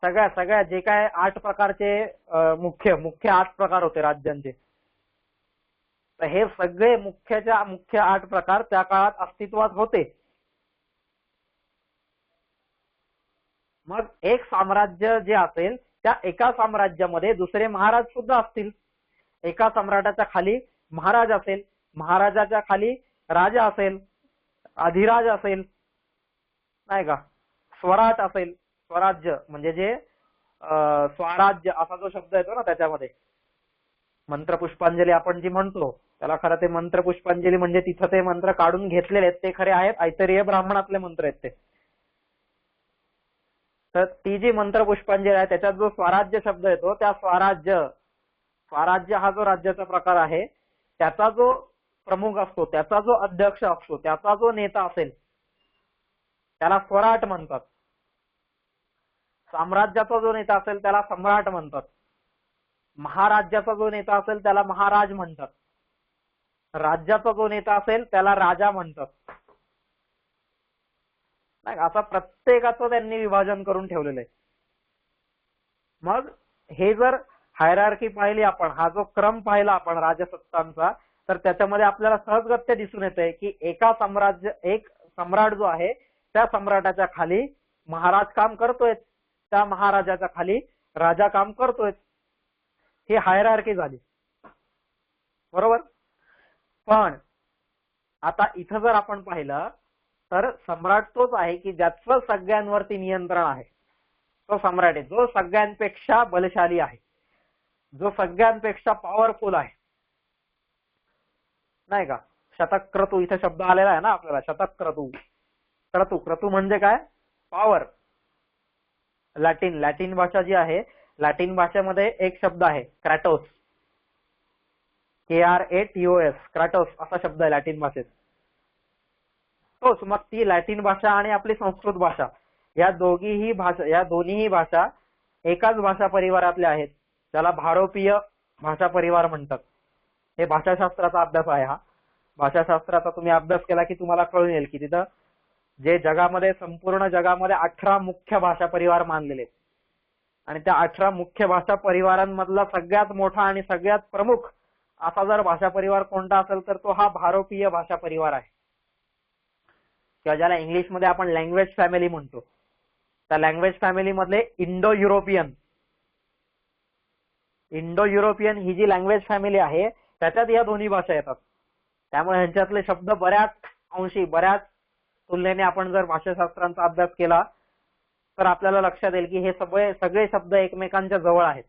सगळ्या जे काय 8 प्रकारचे मुख्य 8 प्रकार होते राज्यांचे, तर हे सगळे मुख्य 8 प्रकार त्या काळात अस्तित्वात होते. मग एक साम्राज्य जे असेल त्या एका साम्राज्यामध्ये दुसरे महाराज सुद्धा असतील. एका सम्राटाच्या खाली महाराज असेल, महाराजाच्या खाली राजा असेल, अधिराज असेल नाही का, स्वराट असेल. स्वराज्य म्हणजे जे स्वराज्य असा जो शब्द येतो ना त्याच्यामध्ये, मंत्रपुष्पांजली आपण जी म्हणतो त्याला खरं ते मंत्रपुष्पांजली म्हणजे तिथं ते मंत्र काढून घेतलेले आहेत ते खरे आहेत, ऐतरेय ब्राह्मणातले मंत्र आहेत ते. तर ती जी मंत्रपुष्पांजली आहे त्याच्यात जो स्वराज्य शब्द येतो, त्या स्वराज्य हा जो राज्याचा प्रकार आहे त्याचा जो प्रमुख असतो, त्याचा जो अध्यक्ष असतो, त्याचा जो नेता असेल त्याला स्वराट म्हणतात. साम्राज्याचा जो नेता असेल त्याला सम्राट म्हणतात. महाराज्याचा जो नेता असेल त्याला महाराज म्हणतात. राज्याचा जो नेता असेल त्याला राजा म्हणतात. नाही, असं प्रत्येकाचं त्यांनी विभाजन करून ठेवलेलं आहे. मग हे जर हायरार्की पाहिली आपण, हा जो क्रम पाहिला आपण राजसत्तांचा, तर त्याच्यामध्ये आपल्याला सहजगत्या दिसून येतंय की एक सम्राट जो आहे त्या सम्राटाच्या खाली महाराज काम करतोय, त्या महाराजाच्या खाली राजा काम करतोय. ही हायरार्की झाली, बरोबर. पण आता इथं जर आपण पाहिलं तर सम्राट तोच आहे की ज्याचं सगळ्यांवरती नियंत्रण आहे. तो सम्राट आहे जो सगळ्यांपेक्षा बलशाली आहे, जो सगळ्यांपेक्षा पॉवरफुल आहे नाही का. शतक्रतू इथे शब्द आलेला आहे ना आपल्याला, शतक्रतू. क्रतू म्हणजे काय, पॉवर. लॅटिन भाषा जी आहे, लॅटिन भाषेमध्ये एक शब्द आहे क्रॅटोस, KRATOS, क्रॅटोस असा शब्द आहे लॅटिन भाषेत. तोच मग ती लॅटिन भाषा आणि आपली संस्कृत भाषा या दोन्हीही भाषा एकाच भाषा परिवारातल्या आहेत, त्याला भारोपीय भाषा परिवार म्हणतात. हे भाषाशास्त्राचा अभ्यास आहे. हा भाषाशास्त्राचा तुम्ही अभ्यास केला की तुम्हाला कळून येईल की तिथं जे संपूर्ण जगामध्ये 18 मुख्य भाषा परिवार मानलेले आहेत आणि त्या 18 मुख्य भाषा परिवारांमधला सगळ्यात मोठा आणि सगळ्यात प्रमुख असा जर भाषा परिवार कोणता असेल तर तो हा भारोपीय भाषा परिवार आहे, किंवा ज्याला इंग्लिशमध्ये आपण लँग्वेज फॅमिली म्हणतो. त्या लँग्वेज फॅमिली मधले इंडो युरोपियन ही जी लँग्वेज फॅमिली आहे त्याच्यात या दोन्ही भाषा येतात. त्यामुळे ह्यांच्यातले शब्द बऱ्याच तुलनेने आपण जर भाषाशास्त्रांचा अभ्यास केला तर आपल्याला लक्षात येईल की हे सगळे शब्द एकमेकांच्या जवळ आहेत.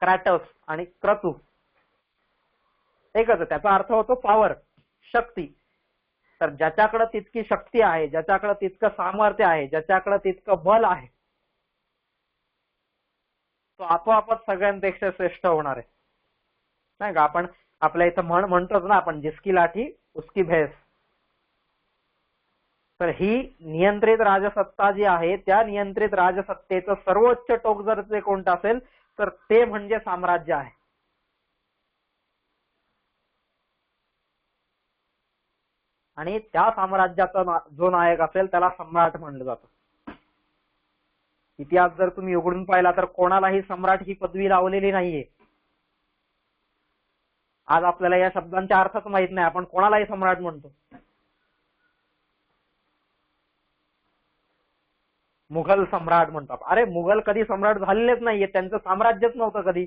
क्रॅटोस आणि क्रतू एकच आहे, त्याचा अर्थ होतो पॉवर, शक्ती. तर ज्याच्याकडे तितकी शक्ती आहे, ज्याच्याकडे तितकं सामर्थ्य आहे, ज्याच्याकडे तितकं बल आहे, तो आपोआपच सगळ्यांपेक्षा श्रेष्ठ होणार आहे नाही का. आपण आपल्या इथं म्हणतोच ना आपण, जिसकी लाठी उसकी भैंस. तर ही नियंत्रित राजसत्ता जी आहे त्या नियंत्रित राजसत्तेचं सर्वोच्च टोक जर ते कोणतं असेल तर ते म्हणजे साम्राज्य आहे. आणि त्या साम्राज्याचा जो नायक असेल त्याला सम्राट म्हणलं जातं. इतिहास जर तुम्ही उघडून पाहिला तर कोणालाही सम्राट ही पदवी लावलेली नाहीये. आज आपल्याला या शब्दांचा अर्थच माहित नाही, आपण कोणालाही सम्राट म्हणतो. मुघल सम्राट म्हणतात. अरे मुघल कधी सम्राट झालेलेच नाहीये, त्यांचं साम्राज्यच नव्हतं कधी.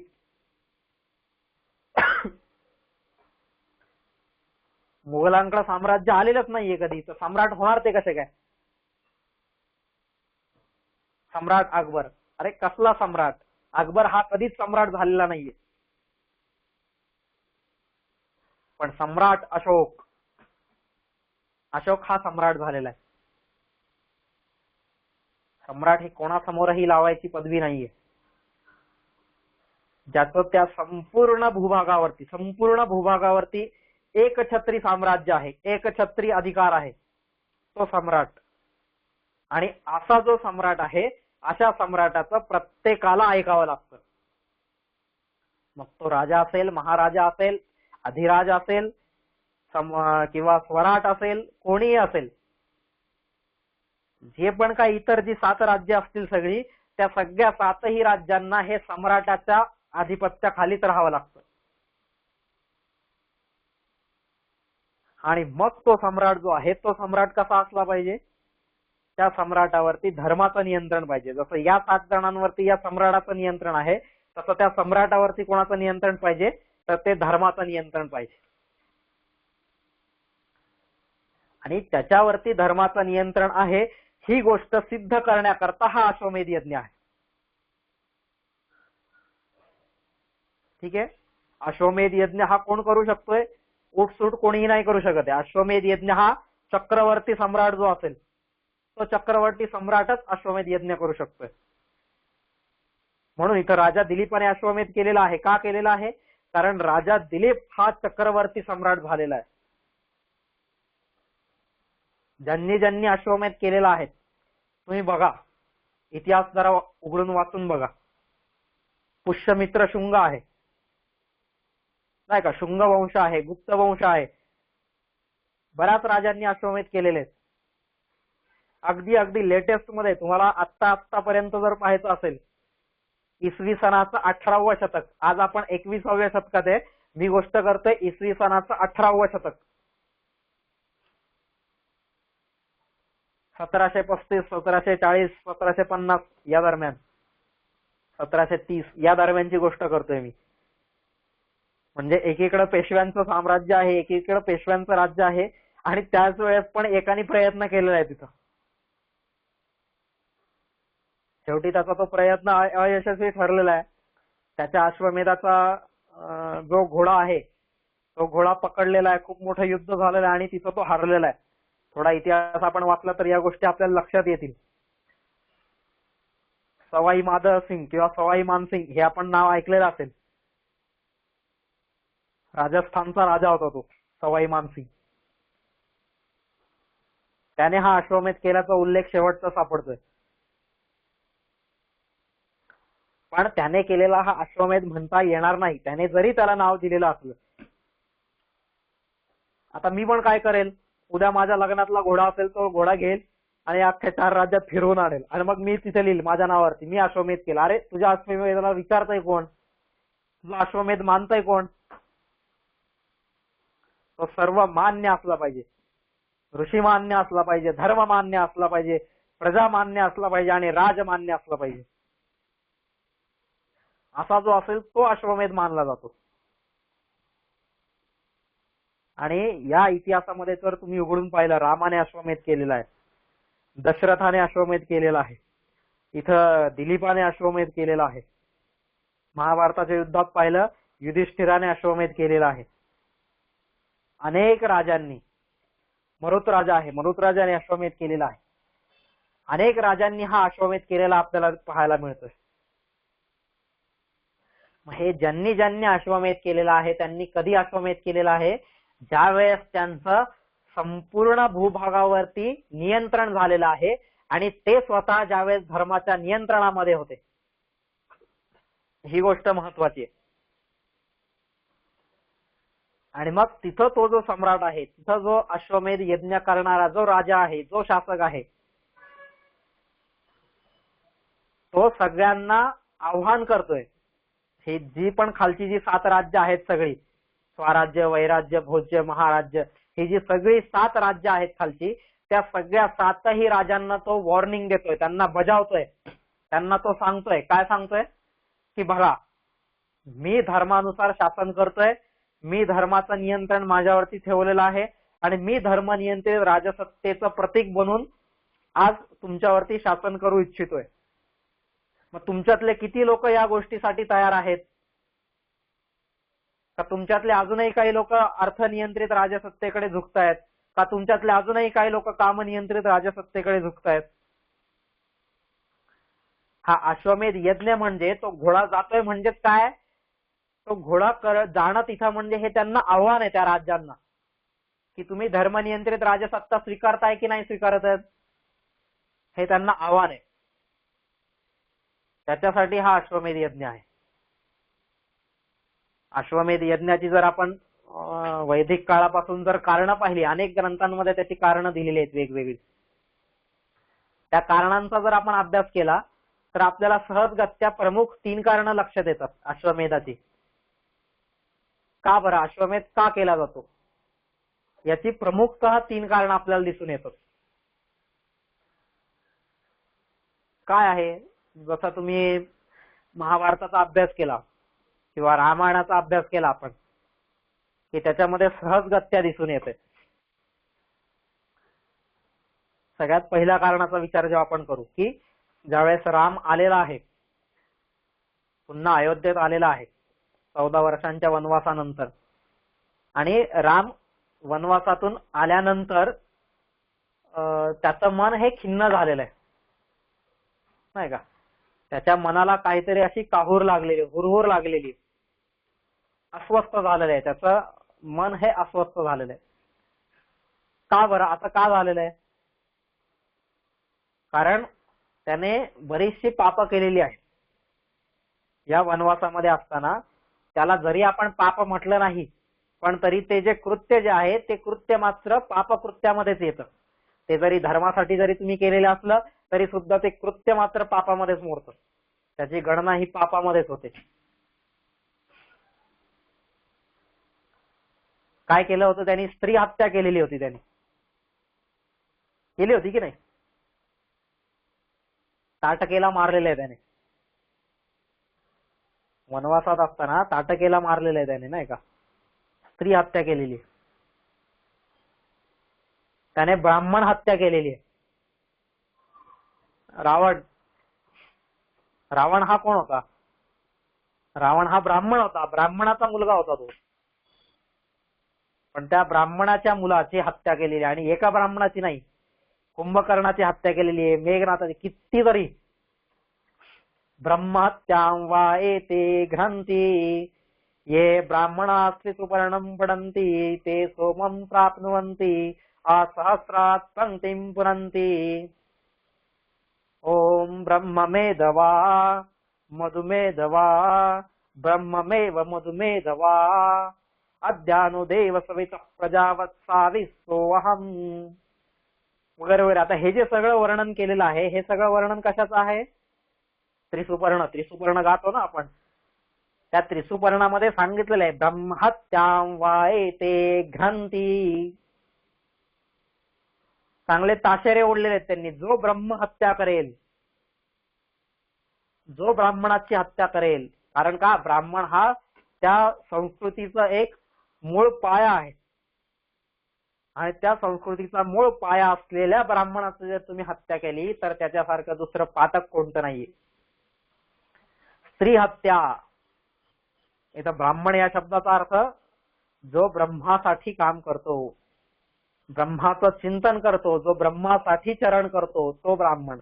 मुघलांकडे साम्राज्य आलेलंच नाहीये कधी, तर सम्राट होणार ते कसे काय. सम्राट अकबर, अरे कसला सम्राट, अकबर हा कधीच सम्राट झालेला नाहीये, पण सम्राट अशोक हा सम्राट झालेला आहे. सम्राट ही कोणासमोरही लावायची पदवी नाहीये. ज्याचं त्या संपूर्ण भूभागावरती एकछत्री साम्राज्य आहे, एकछत्री अधिकार आहे, तो सम्राट. आणि असा जो सम्राट आहे, अशा सम्राटाचं प्रत्येकाला ऐकावं लागतं. मग तो राजा असेल, महाराजा असेल, अधिराज असेल किंवा स्वराट असेल, कोणीही असेल. जे पण काही इतर जी 7 राज्य असतील सगळी, त्या सगळ्या 7ही राज्यांना हे सम्राटाच्या आधिपत्याखालीच राहावं लागतं. आणि मग तो सम्राट जो आहे, तो सम्राट कसा असला पाहिजे? त्या सम्राटावरती धर्माचं नियंत्रण पाहिजे. जसं या 7 जणांवरती या सम्राटाचं नियंत्रण आहे, तसं त्या सम्राटावरती कोणाचं नियंत्रण पाहिजे? तर ते धर्माचं नियंत्रण पाहिजे. आणि त्याच्यावरती धर्माचं नियंत्रण आहे ही गोष्ट सिद्ध करण्याकरता हा अश्वमेध यज्ञ आहे. ठीक आहे. अश्वमेध यज्ञ हा कोण करू शकतोय? उठसूट कोणीही नाही करू शकत आहे. अश्वमेध यज्ञ हा चक्रवर्ती सम्राट जो असेल, तो चक्रवर्ती सम्राटच अश्वमेध यज्ञ करू शकतोय. म्हणून इथं राजा दिलीपाने अश्वमेध केलेला आहे. का केलेला आहे? कारण राजा दिलीप हा चक्रवर्ती सम्राट झालेला आहे. ज्यांनी ज्यांनी अश्वमेध केलेला आहे, तुम्ही बघा, इतिहास जरा उघडून वाचून बघा. पुष्यमित्र शुंग आहे, नाही का, शुंग वंश आहे, गुप्त वंश आहे. बऱ्याच राजांनी अश्वमेध केलेले आहेत. अगदी लेटेस्ट मध्ये तुम्हाला आतापर्यंत जर पाहायचं असेल, इसवी सनाचं 18वं शतक, आज आपण 21व्या शतकात आहे, मी गोष्ट करतोय इसवी सनाचं 18वं शतक. 1735, 1740, 1750 या दरम्यान, 1730 या दरम्यानची गोष्ट करतोय मी. म्हणजे एकीकडे पेशव्यांचं साम्राज्य आहे, एकीकडे पेशव्यांचं राज्य आहे, आणि त्याच वेळेस पण एकाने प्रयत्न केलेला आहे तिथं. शेवटी त्याचा तो प्रयत्न अयशस्वी ठरलेला आहे. त्याच्या अश्वमेधाचा जो घोडा आहे, तो घोडा पकडलेला आहे, खूप मोठं युद्ध झालेलं आहे आणि तिथं तो हरलेला आहे. थोडा इतिहास आपण वाचला तर या गोष्टी आपल्याला लक्षात येतील. सवाई माधवसिंग किंवा सवाई मानसिंग हे आपण नाव ऐकलेलं असेल. राजस्थानचा राजा होता तो सवाई मानसिंग. त्याने हा अश्वमेध केल्याचा उल्लेख शेवटचा सापडतोय. पण त्याने केलेला हा अश्वमेध म्हणता येणार नाही, त्याने जरी त्याला नाव दिलेलं असलं. आता मी पण काय करेल, उद्या माझ्या लग्नातला घोडा असेल तो घोडा घेईल आणि अख्ख्या 4 राज्यात फिरवून आणेल आणि मग मी तिथे लिहिल माझ्या नावावरती, मी अश्वमेध केला. अरे तुझ्या अश्वमेधाला विचारतय कोण? तुझा अश्वमेध मानतय कोण? तो सर्व मान्य असला पाहिजे, ऋषी मान्य असला पाहिजे, धर्म मान्य असला पाहिजे, प्रजा मान्य असला पाहिजे आणि राज मान्य असला पाहिजे. असा जो असेल तो अश्वमेध मानला जातो. आणि या इतिहासामध्ये जर तुम्ही उघडून पाहिलं, रामाने अश्वमेध केलेला आहे, दशरथाने अश्वमेध केलेला आहे, इथं दिलीपाने अश्वमेध केलेला आहे. महाभारताच्या युद्धात पाहिलं, युधिष्ठिराने अश्वमेध केलेला आहे. अनेक राजांनी, मरुत राजा आहे, मरुत राजाने अश्वमेध केलेला आहे. अनेक राजांनी हा अश्वमेध केलेला आपल्याला पाहायला मिळतोय. हे ज्यांनी ज्यांनी अश्वमेध केलेला आहे त्यांनी कधी अश्वमेध केलेला आहे? ज्यावेळेस त्यांचं संपूर्ण भूभागावरती नियंत्रण झालेलं आहे आणि ते स्वतः ज्यावेळेस धर्माच्या नियंत्रणामध्ये होते. ही गोष्ट महत्वाची आहे. आणि मग तिथं तो जो सम्राट आहे, तिथं जो अश्वमेध यज्ञ करणारा जो राजा आहे, जो शासक आहे, तो सगळ्यांना आव्हान करतोय. ही जी पण खालची जी 7 राज्य आहेत सगळी, स्वराज्य, वैराज्य, भोज्य, महाराज्य, ही जी सगळी 7 राज्य आहेत खालची, त्या सगळ्या 7ही राजांना तो वॉर्निंग देतोय, त्यांना बजावतोय, त्यांना तो सांगतोय. काय सांगतोय? की बघा, मी धर्मानुसार शासन करतोय, मी धर्माचं नियंत्रण माझ्यावरती ठेवलेलं आहे आणि मी धर्मनियंत्रित राजसत्तेचं प्रतीक बनून आज तुमच्यावरती शासन करू इच्छितोय. मग तुमच्यातले किती लोक या गोष्टीसाठी तयार आहेत? का तुमच्यातले अजूनही काही लोक अर्थनियंत्रित राजसत्तेकडे झुकतायत? का तुमच्यातले अजूनही काही लोक कामनियंत्रित राजसत्तेकडे झुकतायत? हा अश्वमेध यज्ञ म्हणजे तो घोडा जातोय म्हणजेच काय? तो घोडा जाणं तिथं म्हणजे हे त्यांना आव्हान आहे त्या राज्यांना, की तुम्ही धर्मनियंत्रित राजसत्ता स्वीकारताय की नाही स्वीकारत आहेत, हे त्यांना आव्हान आहे. त्याच्यासाठी हा अश्वमेध यज्ञ आहे. अश्वमेध यज्ञाची जर आपण वैदिक काळापासून जर कारणं पाहिली, अनेक ग्रंथांमध्ये त्याची कारणं दिलेली आहेत वेगवेगळी. त्या कारणांचा जर आपण अभ्यास केला तर आपल्याला सहजगत्या प्रमुख 3 कारणं लक्षात येतात अश्वमेधाची. का बरं अश्वमेध का केला जातो याची प्रमुखतः 3 कारणं आपल्याला दिसून येतात. काय आहे? जसा तुम्ही महाभारताचा अभ्यास केला किंवा रामायणाचा अभ्यास केला आपण, की त्याच्यामध्ये सहजगत्या दिसून येते. सगळ्यात पहिल्या कारणाचा विचार जेव्हा आपण करू, की ज्यावेळेस राम आलेला आहे, पुन्हा अयोध्येत आलेला आहे 14 वर्षांच्या वनवासानंतर, आणि राम वनवासातून आल्यानंतर त्याचं मन हे खिन्न झालेलं आहे, नाही का? त्याच्या मनाला काहीतरी अशी काहूर लागलेली, हुरहुर लागलेली, अस्वस्थ झालेलं आहे. त्याचं मन हे अस्वस्थ झालेलं आहे. का बरं असं का झालेलं आहे? कारण त्याने बरीचशी पापं केलेली आहेत. या वनवासामध्ये असताना त्याला जरी आपण पाप म्हटलं नाही, पण तरी ते जे कृत्य जे आहे ते कृत्य मात्र पापकृत्यामध्येच येतं. ते जरी धर्मासाठी जरी तुम्ही केलेलं असलं तरी सुद्धा ते कृत्य मात्र पापामध्येच मोडतं. त्याची गणना ही पापामध्येच होते. काय केलं होतं त्यांनी? स्त्री हत्या केलेली होती. त्यांनी केली होती की नाही? ताटकेला मारलेलं आहे त्याने. वनवासात असताना ताटकेला मारलेलं आहे त्याने, नाही का? स्त्री हत्या केलेली. त्याने ब्राह्मण हत्या केलेली आहे. रावण हा कोण होता? रावण हा ब्राह्मण होता, ब्राह्मणाचा मुलगा होता तो. पण त्या ब्राह्मणाच्या मुलाची हत्या केलेली, आणि एका ब्राह्मणाची नाही, कुंभकर्णाची हत्या केलेली आहे, मेघनाथाची. कितीतरी. ब्रह्महत्यां वा एते घ्नन्ति ये ब्राह्मणास्ति सुपर्णं पडन्ति ते सोमं प्राप्नुवन्ति असहस्रात् पंक्तिं पुनन्ति. ओम ब्रह्ममेधवा मधुमेधवा ब्रह्ममेव मधुमेधवा अद्यानुदेव सवितः प्रजावत्साविस्सोऽहम् वगैरे वगैरे. आता हे जे सगळं वर्णन केलेलं आहे, हे सगळं वर्णन कशाचं आहे? त्रिसुपर्ण गातो ना आपण, त्या त्रिसुपर्णामध्ये सांगितलेलं आहे ब्रह्महत्यां वा एते घ्नन्ति. चांगले ताशेरे ओढलेले आहेत त्यांनी. जो ब्रह्महत्या करेल, जो ब्राह्मणाची हत्या करेल, कारण का ब्राह्मण हा त्या संस्कृतीचा एक मूळ पाया आहे, आणि त्या संस्कृतीचा मूळ पाया असलेल्या ब्राह्मणाची जर तुम्ही हत्या केली तर त्याच्यासारखं दुसरं पातक कोणतं नाहीये. स्त्री हत्या. इथं ब्राह्मण या शब्दाचा अर्थ जो ब्रह्मासाठी काम करतो, ब्रह्माचं चिंतन करतो, जो ब्रह्मासाठी चरण करतो तो ब्राह्मण.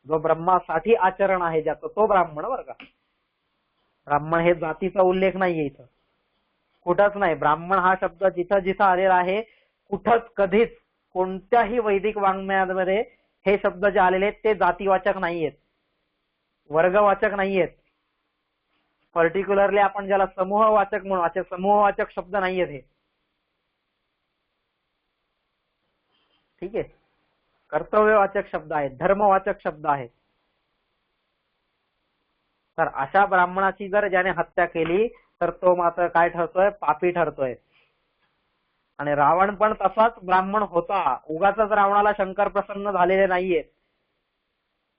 जो ब्रह्मासाठी आचरण आहे ज्याचं तो ब्राह्मण. बरं का? ब्राह्मण हे जातीचा उल्लेख नाहीये इथं, कुठंच नाही. ब्राह्मण हा शब्द जिथं जिथं आलेला आहे, कुठंच कधीच कोणत्याही वैदिक वाङ्मयामध्ये हे शब्द जे आलेले आहेत ते जातीवाचक नाहीयेत, वर्गवाचक नाहीयेत. पर्टिक्युलरली आपण ज्याला समूहवाचक म्हणू, असे समूहवाचक शब्द नाहीयेत हे. ठीक आहे? कर्तव्यवाचक शब्द आहेत, धर्मवाचक शब्द आहेत. तर अशा ब्राह्मणाची जर ज्याने हत्या केली तर तो मात्र काय ठरतोय? पापी ठरतोय. आणि रावण पण तसाच ब्राह्मण होता. उगाचच रावणाला शंकर प्रसन्न झालेले नाहीयेत,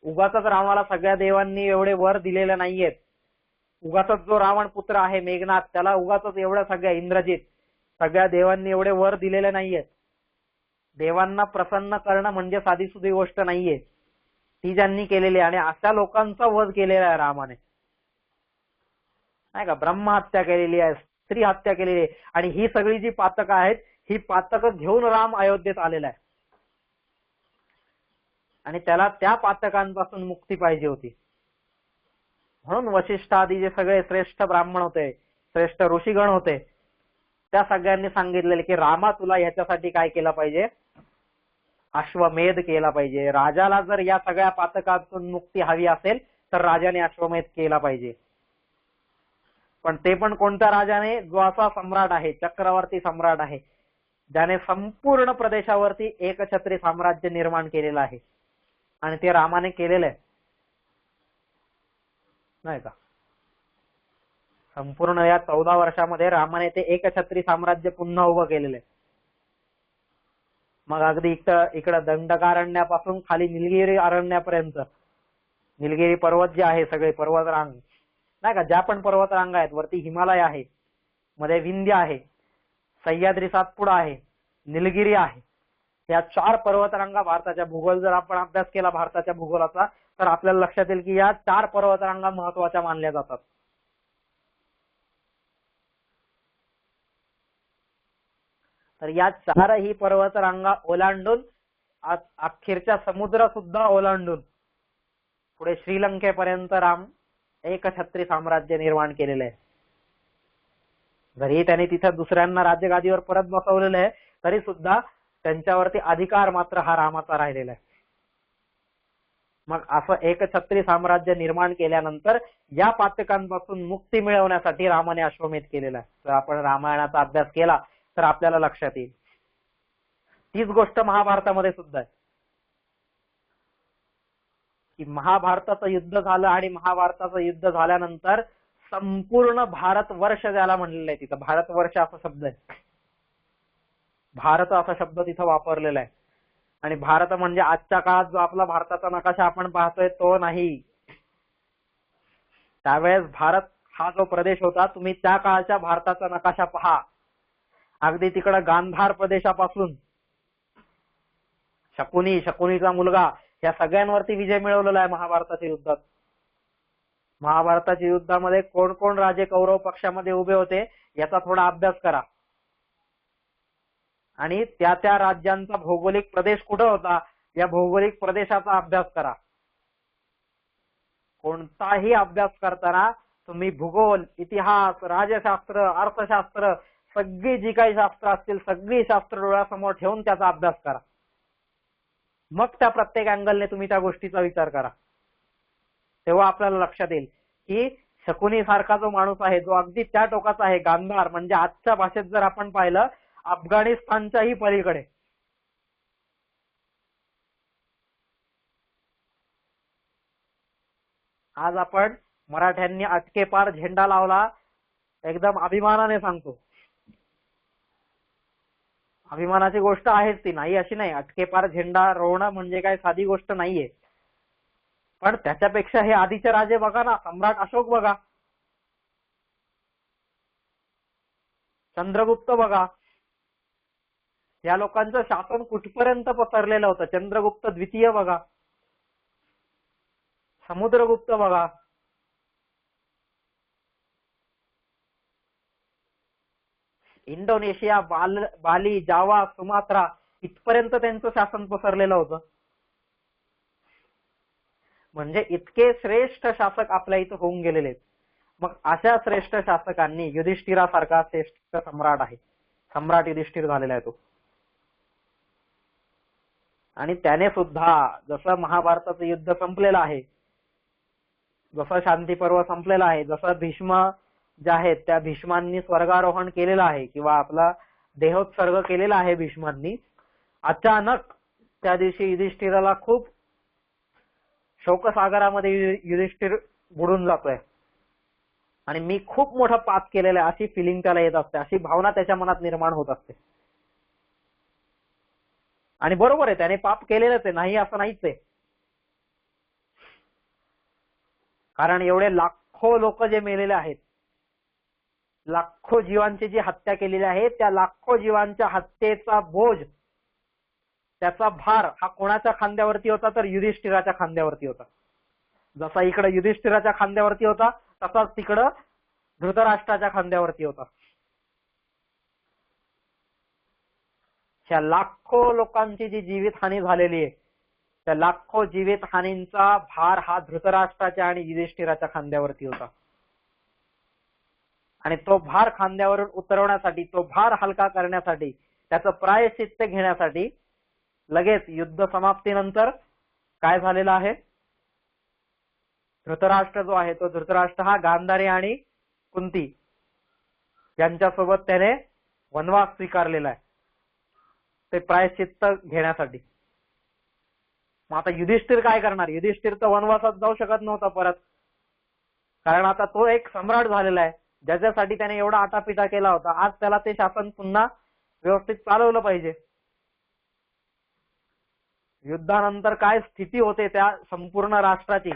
उगाचच रावणाला सगळ्या देवांनी एवढे वर दिलेले नाहीयेत. उगाचच जो रावण पुत्र आहे मेघनाथ, त्याला उगाचच एवढ्या सगळ्या इंद्रजित सगळ्या देवांनी एवढे वर दिलेले नाहीयेत. देवांना प्रसन्न करणं म्हणजे साधी सुधी गोष्ट नाहीये. ती ज्यांनी केलेली आणि अशा लोकांचा वध केलेला आहे रामाने, नाही का. ब्रह्महत्या केलेली आहे, स्त्री हत्या केलेली आहे, आणि ही सगळी जी पातकं आहेत ही पातकं घेऊन राम अयोध्येत आलेला आहे आणि त्याला त्या पातकांपासून मुक्ती पाहिजे होती. म्हणून वशिष्ठ आदी जे सगळे श्रेष्ठ ब्राह्मण होते, श्रेष्ठ ऋषीगण होते, त्या सगळ्यांनी सांगितलेले की रामा तुला ह्याच्यासाठी काय केलं पाहिजे, अश्वमेध केला पाहिजे. राजाला जर या सगळ्या पातकातून मुक्ती हवी असेल तर राजाने अश्वमेध केला पाहिजे. पण ते पण कोणत्या राजाने, जो असा सम्राट आहे, चक्रवर्ती सम्राट आहे, ज्याने संपूर्ण प्रदेशावरती एकछत्री साम्राज्य निर्माण केलेलं आहे, आणि ते रामाने केलेलं आहे, नाही का. संपूर्ण या 14 वर्षामध्ये रामाने ते एकछत्री साम्राज्य पुन्हा उभं केलेलं आहे. मग अगदी इकडं दंडकारण्यापासून खाली निलगिरी अरण्यापर्यंत, निलगिरी पर्वत जे आहे, सगळे पर्वतरांग, नाही का, ज्या पण पर्वतरांगा आहेत, वरती हिमालय आहे, मध्ये विंध्य आहे, सह्याद्री सातपुडा आहे, निलगिरी आहे, या 4 पर्वतरांगा भारताच्या, भूगोल जर आपण अभ्यास केला भारताच्या भूगोलाचा तर आपल्याला लक्षात येईल की या 4 पर्वतरांगा महत्वाच्या मानल्या जातात. तर या 4ही पर्वतरांगा ओलांडून, अखेरच्या समुद्र सुद्धा ओलांडून पुढे श्रीलंकेपर्यंत राम एकछत्री साम्राज्य निर्माण केलेलं आहे. जरी त्यांनी तिथे दुसऱ्यांना राज्यगादीवर परत बसवलेलं आहे तरी सुद्धा त्यांच्यावरती अधिकार मात्र हा रामाचा राहिलेला आहे. मग असं एकछत्री साम्राज्य निर्माण केल्यानंतर या पातकांपासून मुक्ती मिळवण्यासाठी रामाने अश्वमेध केलेला आहे. जर आपण रामायणाचा अभ्यास केला तर आपल्याला लक्षात येईल. तीच गोष्ट महाभारतामध्ये सुद्धा आहे की महाभारताचं युद्ध झालं आणि महाभारताचं युद्ध झाल्यानंतर संपूर्ण भारतवर्ष ज्याला म्हणलेलं आहे, तिथं भारतवर्ष असा शब्द आहे, भारत असा शब्द तिथं वापरलेला आहे. आणि भारत म्हणजे आजच्या काळात जो आपला भारताचा नकाशा आपण पाहतोय तो नाही. त्यावेळेस भारत हा जो प्रदेश होता, तुम्ही त्या काळच्या भारताचा नकाशा पहा, अगदी तिकडं गांधार प्रदेशापासून शकुनीचा मुलगा, या सगळ्यांवरती विजय मिळवलेला आहे महाभारताच्या युद्धात. महाभारताच्या युद्धामध्ये कोण कोण राजे कौरव पक्षामध्ये उभे होते याचा थोडा अभ्यास करा आणि त्या त्या राज्यांचा भौगोलिक प्रदेश कुठं होता या भौगोलिक प्रदेशाचा अभ्यास करा. कोणताही अभ्यास करताना तुम्ही भूगोल, इतिहास, राजशास्त्र, अर्थशास्त्र, सगळी जी काही शास्त्र असतील सगळी शास्त्र डोळ्यासमोर ठेवून त्याचा अभ्यास करा. मग त्या प्रत्येक अँगलने तुम्ही त्या गोष्टीचा विचार करा. तेव्हा आपल्याला लक्षात येईल की शकुनी सारखा जो माणूस आहे, जो अगदी त्या टोकाचा आहे, गांधार म्हणजे आजच्या भाषेत जर आपण पाहिलं अफगाणिस्तानच्याही पलीकडे. आज आपण मराठ्यांनी अटकेपार झेंडा लावला, एकदम अभिमानाने सांगतो. अभिमानाची गोष्ट आहेच ती, नाही अशी नाही. अटकेपार झेंडा रोवणं म्हणजे काय साधी गोष्ट नाहीये. पण त्याच्यापेक्षा हे आधीचे राजे बघा ना, सम्राट अशोक बघा, चंद्रगुप्त बघा, या लोकांचं शासन कुठपर्यंत पसरलेलं होतं. चंद्रगुप्त द्वितीय बघा, समुद्रगुप्त बघा, इंडोनेशिया, बाली, जावा, सुमात्रा इथपर्यंत त्यांचं शासन पसरलेलं होतं. म्हणजे इतके श्रेष्ठ शासक आपल्या इथं होऊन गेलेले. मग अशा श्रेष्ठ शासकांनी, युधिष्ठिरासारखा श्रेष्ठ सम्राट आहे, सम्राट युधिष्ठिर झालेला आहे तो. आणि त्याने सुद्धा जसं महाभारताचं युद्ध संपलेलं आहे, जसं शांती पर्व संपलेलं आहे, जसं भीष्म जे आहेत त्या भीष्मांनी स्वर्गारोहण केलेलं आहे किंवा आपला देहोत्सर्ग केलेला आहे भीष्मांनी, अचानक त्या दिवशी युधिष्ठिराला खूप शोकसागरामध्ये युधिष्ठिर बुडून जातोय आणि मी खूप मोठा पाप केलेला आहे अशी फिलिंग त्याला येत असते, अशी भावना त्याच्या मनात निर्माण होत असते. आणि बरोबर आहे, त्याने पाप केलेलंच आहे, नाही असं नाहीच आहे. कारण एवढे लाखो लोक जे मेलेले आहेत, लाखो जीवांची जी हत्या केलेली आहे, त्या लाखो जीवांच्या हत्येचा बोज त्याचा भार हा कोणाच्या खांद्यावरती होता, तर युधिष्ठिराच्या खांद्यावरती होता. जसा इकडे युधिष्ठिराच्या खांद्यावरती होता तसाच तिकडं धृतराष्ट्राच्या खांद्यावरती होता. ह्या लाखो लोकांची जी जीवितहानी झालेली आहे, त्या लाखो जीवितहानींचा भार हा धृतराष्ट्राच्या आणि युधिष्ठिराच्या खांद्यावरती होता. आणि तो भार खांद्यावरून उतरवण्यासाठी, तो भार हलका करण्यासाठी, त्याचं प्रायश्चित्त घेण्यासाठी लगेच युद्ध समाप्तीनंतर काय झालेलं आहे, धृतराष्ट्र जो आहे तो धृतराष्ट्र हा गांधारी आणि कुंती यांच्यासोबत त्याने वनवास स्वीकारलेला आहे, ते प्रायश्चित्त घेण्यासाठी. मग आता युधिष्ठिर काय करणार? युधिष्ठिर तर वनवासात जाऊ शकत नव्हता परत, कारण आता तो एक सम्राट झालेला आहे, ज्याच्यासाठी त्याने एवढा आटापिटा केला होता. आज त्याला ते शासन पुन्हा व्यवस्थित चालवलं पाहिजे. युद्धानंतर काय स्थिती होते त्या संपूर्ण राष्ट्राची,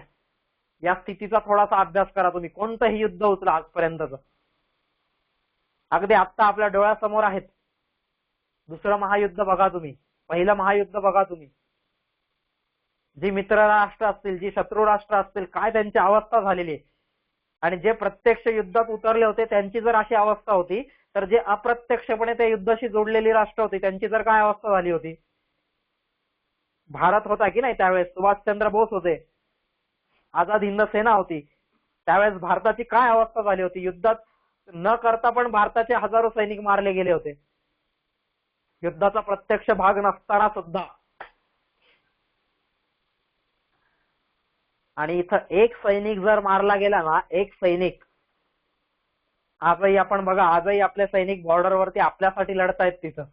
या स्थितीचा थोडासा अभ्यास करा तुम्ही. कोणतंही युद्ध उचला आजपर्यंतच, अगदी आत्ता आपल्या डोळ्यासमोर आहेत. दुसरं महायुद्ध बघा तुम्ही, पहिलं महायुद्ध बघा तुम्ही. जी मित्र राष्ट्र असतील, जी शत्रू राष्ट्र असतील, काय त्यांची अवस्था झालेली आहे. आणि जे प्रत्यक्ष युद्धात उतरले होते त्यांची जर अशी अवस्था होती, तर जे अप्रत्यक्षपणे त्या युद्धाशी जोडलेली राष्ट्र होती त्यांची जर काय अवस्था झाली होती. भारत होता की नाही त्यावेळेस, सुभाषचंद्र बोस होते, आझाद हिंद सेना होती, त्यावेळेस भारताची काय अवस्था झाली होती. युद्धात न करता पण भारताचे हजारो सैनिक मारले गेले होते, युद्धाचा प्रत्यक्ष भाग नसताना सुद्धा. आणि इथं एक सैनिक जर मारला गेला ना, एक सैनिक, आजही आपण बघा, आजही आपले सैनिक बॉर्डरवरती आपल्यासाठी लढतायत तिथं,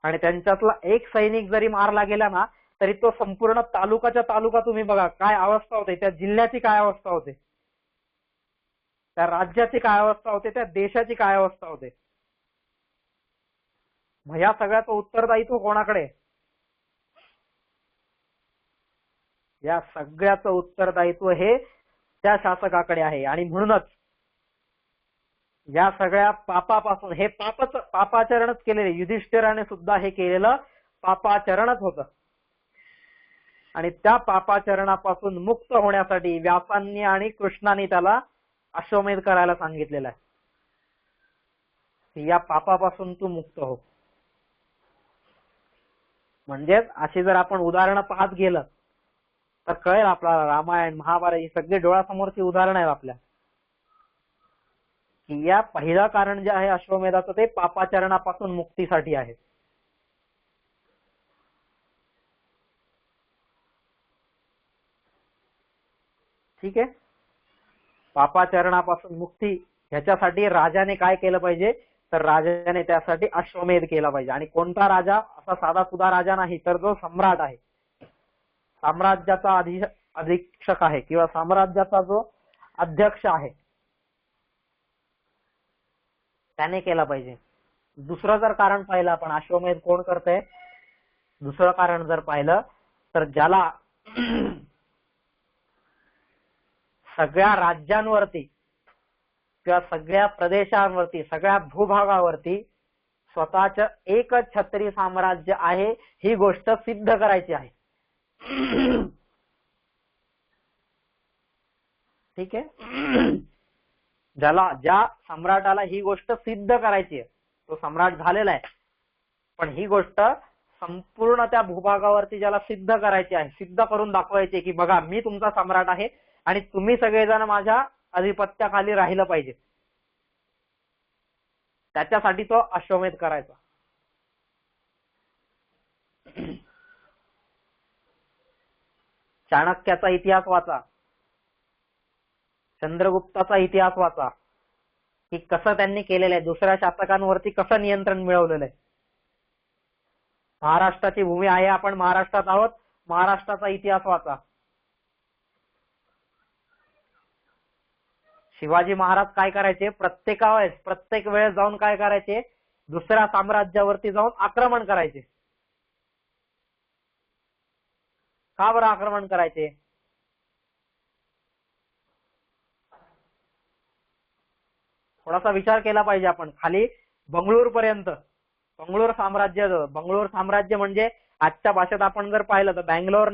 आणि त्यांच्यातला एक सैनिक जरी मारला गेला ना, तरी तो संपूर्ण तालुकाच्या तालुका तुम्ही बघा काय अवस्था होते, त्या जिल्ह्याची काय अवस्था होते, त्या राज्याची काय अवस्था होते, त्या देशाची काय अवस्था होते. मग या सगळ्याचं उत्तरदायित्व कोणाकडे? या सगळ्याचं उत्तरदायित्व हे त्या शासकाकडे आहे. आणि म्हणूनच या सगळ्या पापापासून, हे पापाचरणच केलेले, युधिष्ठिराने सुद्धा हे केलेलं पापाचरणच होतं. आणि त्या पापाचरणापासून मुक्त होण्यासाठी व्यासांनी आणि कृष्णाने त्याला अश्वमेध करायला सांगितलेलं आहे. या पापापासून तू मुक्त हो. म्हणजेच अशी जर आपण उदाहरणं पाहत गेलं तर कळेल आपल्याला, रामायण महाभारत ही सगळी डोळ्यासमोरची उदाहरणं आहेत आपल्या, की या पहिलं कारण जे आहे अश्वमेधाचं ते पापाचरणापासून मुक्तीसाठी आहे. ठीक आहे. पापाचरणापासून मुक्ती ह्याच्यासाठी राजाने काय केलं पाहिजे, तर राजाने त्यासाठी अश्वमेध केला पाहिजे. आणि कोणता राजा? असा साधा सुद्धा राजा नाही, तर जो सम्राट आहे, साम्राज्याचा अधीक्षक आहे, किंवा साम्राज्याचा जो अध्यक्ष आहे, त्याने केला पाहिजे. दुसरं जर कारण पाहिलं आपण, अश्वमेध कोण करतंय, दुसरं कारण जर पाहिलं तर ज्याला सगळ्या राज्यांवरती किंवा सगळ्या प्रदेशांवरती, सगळ्या भूभागावरती स्वतःच एक छत्री साम्राज्य आहे ही गोष्ट सिद्ध करायची आहे. ठीक आहे. ज्या सम्राटाला ही गोष्ट सिद्ध करायची आहे तो सम्राट झालेला आहे, पण ही गोष्ट संपूर्ण त्या भूभागावरती ज्याला सिद्ध करायची आहे, सिद्ध करून दाखवायची की बघा मी तुमचा सम्राट आहे आणि तुम्ही सगळेजण माझ्या अधिपत्याखाली राहिलं पाहिजे, त्याच्यासाठी तो अश्वमेध करायचा. चाणक्याचा इतिहास वाचा, चंद्रगुप्ताचा इतिहास वाचा, की कसं त्यांनी केलेलं आहे, दुसऱ्या शासकांवरती कसं नियंत्रण मिळवलेलं आहे. महाराष्ट्राची भूमी आहे, आपण महाराष्ट्रात आहोत, महाराष्ट्राचा इतिहास वाचा. शिवाजी महाराज काय करायचे, प्रत्येक वेळेस जाऊन काय करायचे, दुसऱ्या साम्राज्यावरती जाऊन आक्रमण करायचे. का बरं आक्रमण करायचे? थोडासा विचार केला पाहिजे आपण. खाली बंगळूर पर्यंत, बंगळूर साम्राज्य म्हणजे आजच्या भाषेत आपण जर पाहिलं तर बँगलोर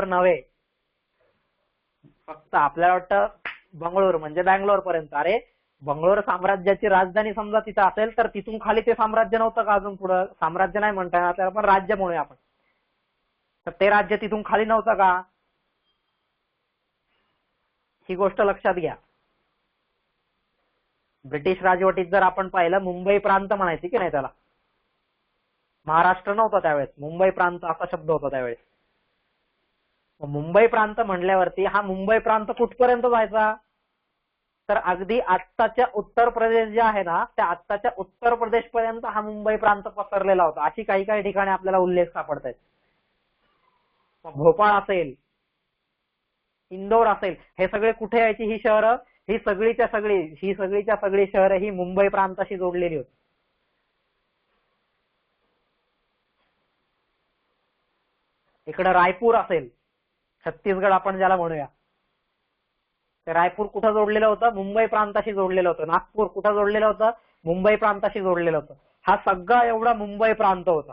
नव्हे, फक्त आपल्याला वाटतं बंगळूर म्हणजे बँगलोर पर्यंत. अरे बंगलोर साम्राज्याची राजधानी समजा तिथं असेल तर तिथून खाली ते साम्राज्य नव्हतं का? अजून पुढं साम्राज्य नाही म्हणता येणार त्याला, पण राज्य म्हणूया आपण. तर ते राज्य तिथून खाली नव्हतं का? ही गोष्ट लक्षात घ्या. ब्रिटिश राजवटीत जर आपण पाहिलं, मुंबई प्रांत म्हणायची की नाही त्याला, महाराष्ट्र नव्हता त्यावेळेस, मुंबई प्रांत असा शब्द होता त्यावेळेस. मुंबई प्रांत म्हणल्यावरती हा मुंबई प्रांत कुठपर्यंत जायचा? तर अगदी आत्ताच्या उत्तर प्रदेश जे आहे ना, त्या आत्ताच्या उत्तर प्रदेश पर्यंत हा मुंबई प्रांत पसरलेला होता. अशी काही काही ठिकाणी आपल्याला उल्लेख सापडत आहेत. भोपाळ असेल, इंदोर असेल, हे सगळे कुठे यायची ही शहरं? ही सगळीच्या सगळी शहरं ही मुंबई प्रांताशी जोडलेली होती. इकडे रायपूर असेल, छत्तीसगड आपण ज्याला म्हणूया, ते रायपूर कुठं जोडलेलं होतं? मुंबई प्रांताशी जोडलेलं होतं. नागपूर कुठं जोडलेलं होतं? मुंबई प्रांताशी जोडलेलं होतं. हा सगळा एवढा मुंबई प्रांत होता.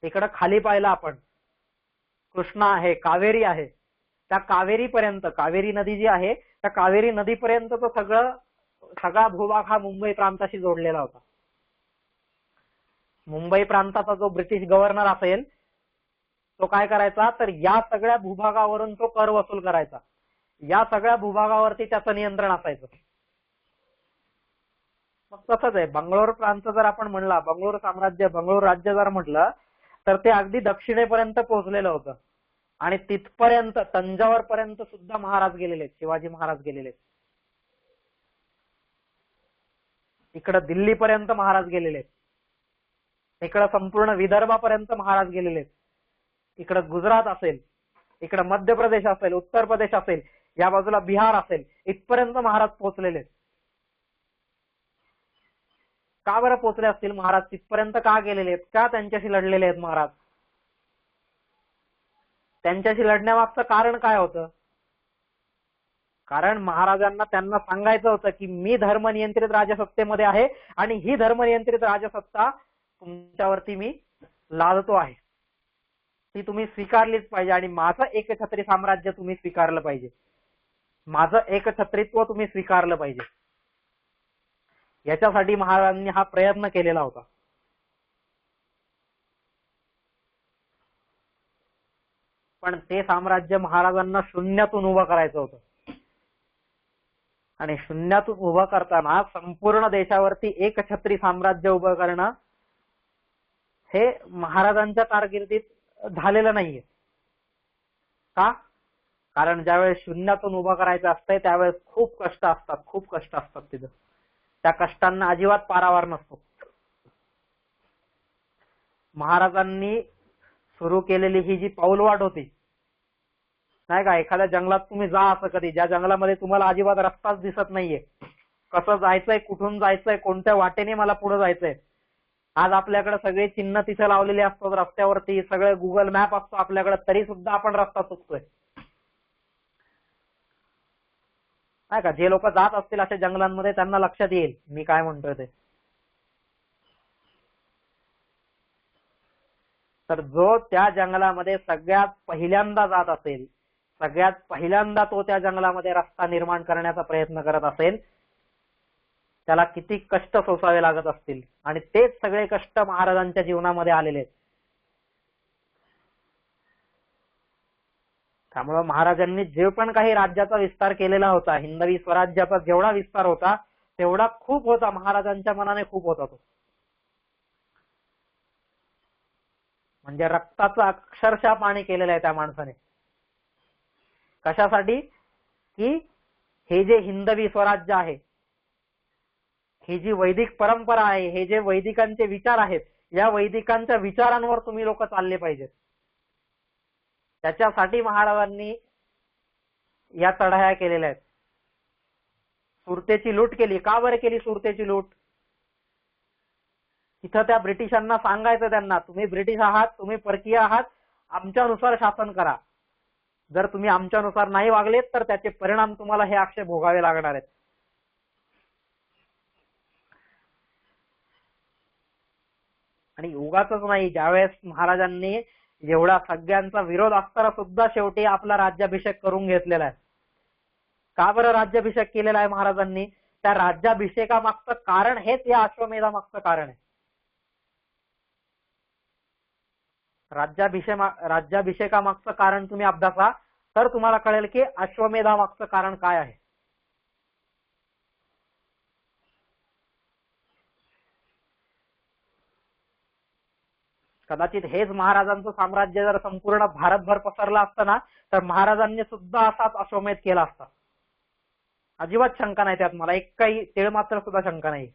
इकडं खाली पाहिलं आपण, कृष्णा आहे, कावेरी आहे, त्या कावेरीपर्यंत, कावेरी नदी जी आहे त्या कावेरी नदीपर्यंतचं सगळा भूभाग हा मुंबई प्रांताशी जोडलेला होता. मुंबई प्रांताचा जो ब्रिटिश गव्हर्नर असेल तो काय करायचा? तर या सगळ्या भूभागावरून तो कर वसूल करायचा. या सगळ्या भूभागावरती त्याचं नियंत्रण असायचं. मग तसंच आहे, बंगलोर प्रांत जर आपण म्हणला, बंगलोर साम्राज्य, बंगलोर राज्य जर म्हटलं तर ते अगदी दक्षिणेपर्यंत पोहोचलेलं होतं. आणि तिथपर्यंत तंजावर पर्यंत सुद्धा महाराज गेलेले, शिवाजी महाराज गेलेले. इकडं दिल्लीपर्यंत महाराज गेलेले, इकडं संपूर्ण विदर्भापर्यंत महाराज गेलेले. इकडं गुजरात असेल, इकडं मध्य प्रदेश असेल, उत्तर प्रदेश असेल, या बाजूला बिहार असेल, इथपर्यंत महाराज पोहोचलेले. का बरं पोहोचले असतील महाराज तिथपर्यंत? का गेलेले आहेत? का त्यांच्याशी लढलेले आहेत महाराज? त्यांच्याशी लढण्यामागचं कारण काय होतं? कारण महाराजांना त्यांना सांगायचं होतं की मी धर्मनियंत्रित राजसत्तेमध्ये आहे आणि ही धर्मनियंत्रित राजसत्ता तुमच्यावरती मी लादतो आहे, ती तुम्ही स्वीकारलीच पाहिजे आणि माझं एकछत्री साम्राज्य तुम्ही स्वीकारलं पाहिजे, माझं एकछत्रीत्व तुम्ही स्वीकारलं पाहिजे. याच्यासाठी महाराजांनी हा प्रयत्न केलेला होता. पण ते साम्राज्य महाराजांना शून्यातून उभं करायचं होतं. आणि शून्यातून उभं करताना संपूर्ण देशावरती एकछत्री साम्राज्य उभं करणं हे महाराजांच्या कारकिर्दीत झालेलं नाहीये. का? कारण ज्यावेळेस शून्यातून उभं करायचं असतंय त्यावेळेस खूप कष्ट असतात तिथं. त्या कष्टांना अजिबात पारावार नसतो. महाराजांनी सुरू केलेली ही जी पाऊलवाट होती नाही का, एखाद्या जंगलात तुम्ही जा असं कधी, ज्या जंगलामध्ये तुम्हाला अजिबात रस्ताच दिसत नाहीये, कसं जायचंय, कुठून जायचंय, कोणत्या वाटेने मला पुढे जायचंय. आज आपल्याकडे सगळे चिन्ह तिथे लावलेले असतात रस्त्यावरती, सगळे गुगल मॅप असतो आपल्याकडे, तरी सुद्धा आपण रस्ता चुकतोय नाही का. जे लोक जात असतील अशा जंगलांमध्ये त्यांना लक्षात येईल मी काय म्हणतोय ते. तर जो त्या जंगलामध्ये सगळ्यात पहिल्यांदा जात असेल, सगळ्यात पहिल्यांदा तो त्या जंगलामध्ये रस्ता निर्माण करण्याचा प्रयत्न करत असेल, त्याला किती कष्ट सोसावे लागत असतील. आणि तेच सगळे कष्ट महाराजांच्या जीवनामध्ये आलेले आहेत. त्यामुळे महाराजांनी जे पण काही राज्याचा विस्तार केलेला होता, हिंदवी स्वराज्याचा जेवढा विस्तार होता तेवढा खूप होता, महाराजांच्या मनाने खूप होता तो. म्हणजे रक्ताचं अक्षरशः पाणी केलेलं आहे त्या माणसाने. कशासाठी? की हे जे हिंदवी स्वराज्य आहे, ही जी वैदिक परंपरा आहे, हे जे वैदिकांचे विचार आहेत, या वैदिकांच्या विचारांवर तुम्ही लोक चालले पाहिजेत. त्याच्यासाठी महाराजांनी या चढाया केलेल्या आहेत. सुरतेची लूट केली. का बरं केली सुरतेची लूट? तिथं त्या ब्रिटिशांना सांगायचं त्यांना, तुम्ही ब्रिटिश आहात, तुम्ही परकीय आहात, आमच्यानुसार शासन करा. जर तुम्ही आमच्यानुसार नाही वागलेत तर त्याचे परिणाम तुम्हाला हे अक्षय भोगावे लागणार आहेत. आणि उगाचच नाही, ज्यावेळेस महाराजांनी एवढा सगळ्यांचा विरोध असताना सुद्धा शेवटी आपला राज्याभिषेक करून घेतलेला आहे. का बरं राज्याभिषेक केलेला आहे महाराजांनी? त्या राज्याभिषेकामागचं कारण हेच या अश्वमेधामागचं कारण आहे. राज्याभिषेकामागचं कारण तुम्ही अभ्यासा तर तुम्हाला कळेल की अश्वमेधामागचं कारण काय आहे. कदाचित हेच महाराजांचं साम्राज्य जर संपूर्ण भारतभर पसरलं असतं ना तर महाराजांनी सुद्धा असाच अश्वमेध केला असता. अजिबात शंका नाही त्यात, मला एक काही तेळ मात्र सुद्धा शंका नाही.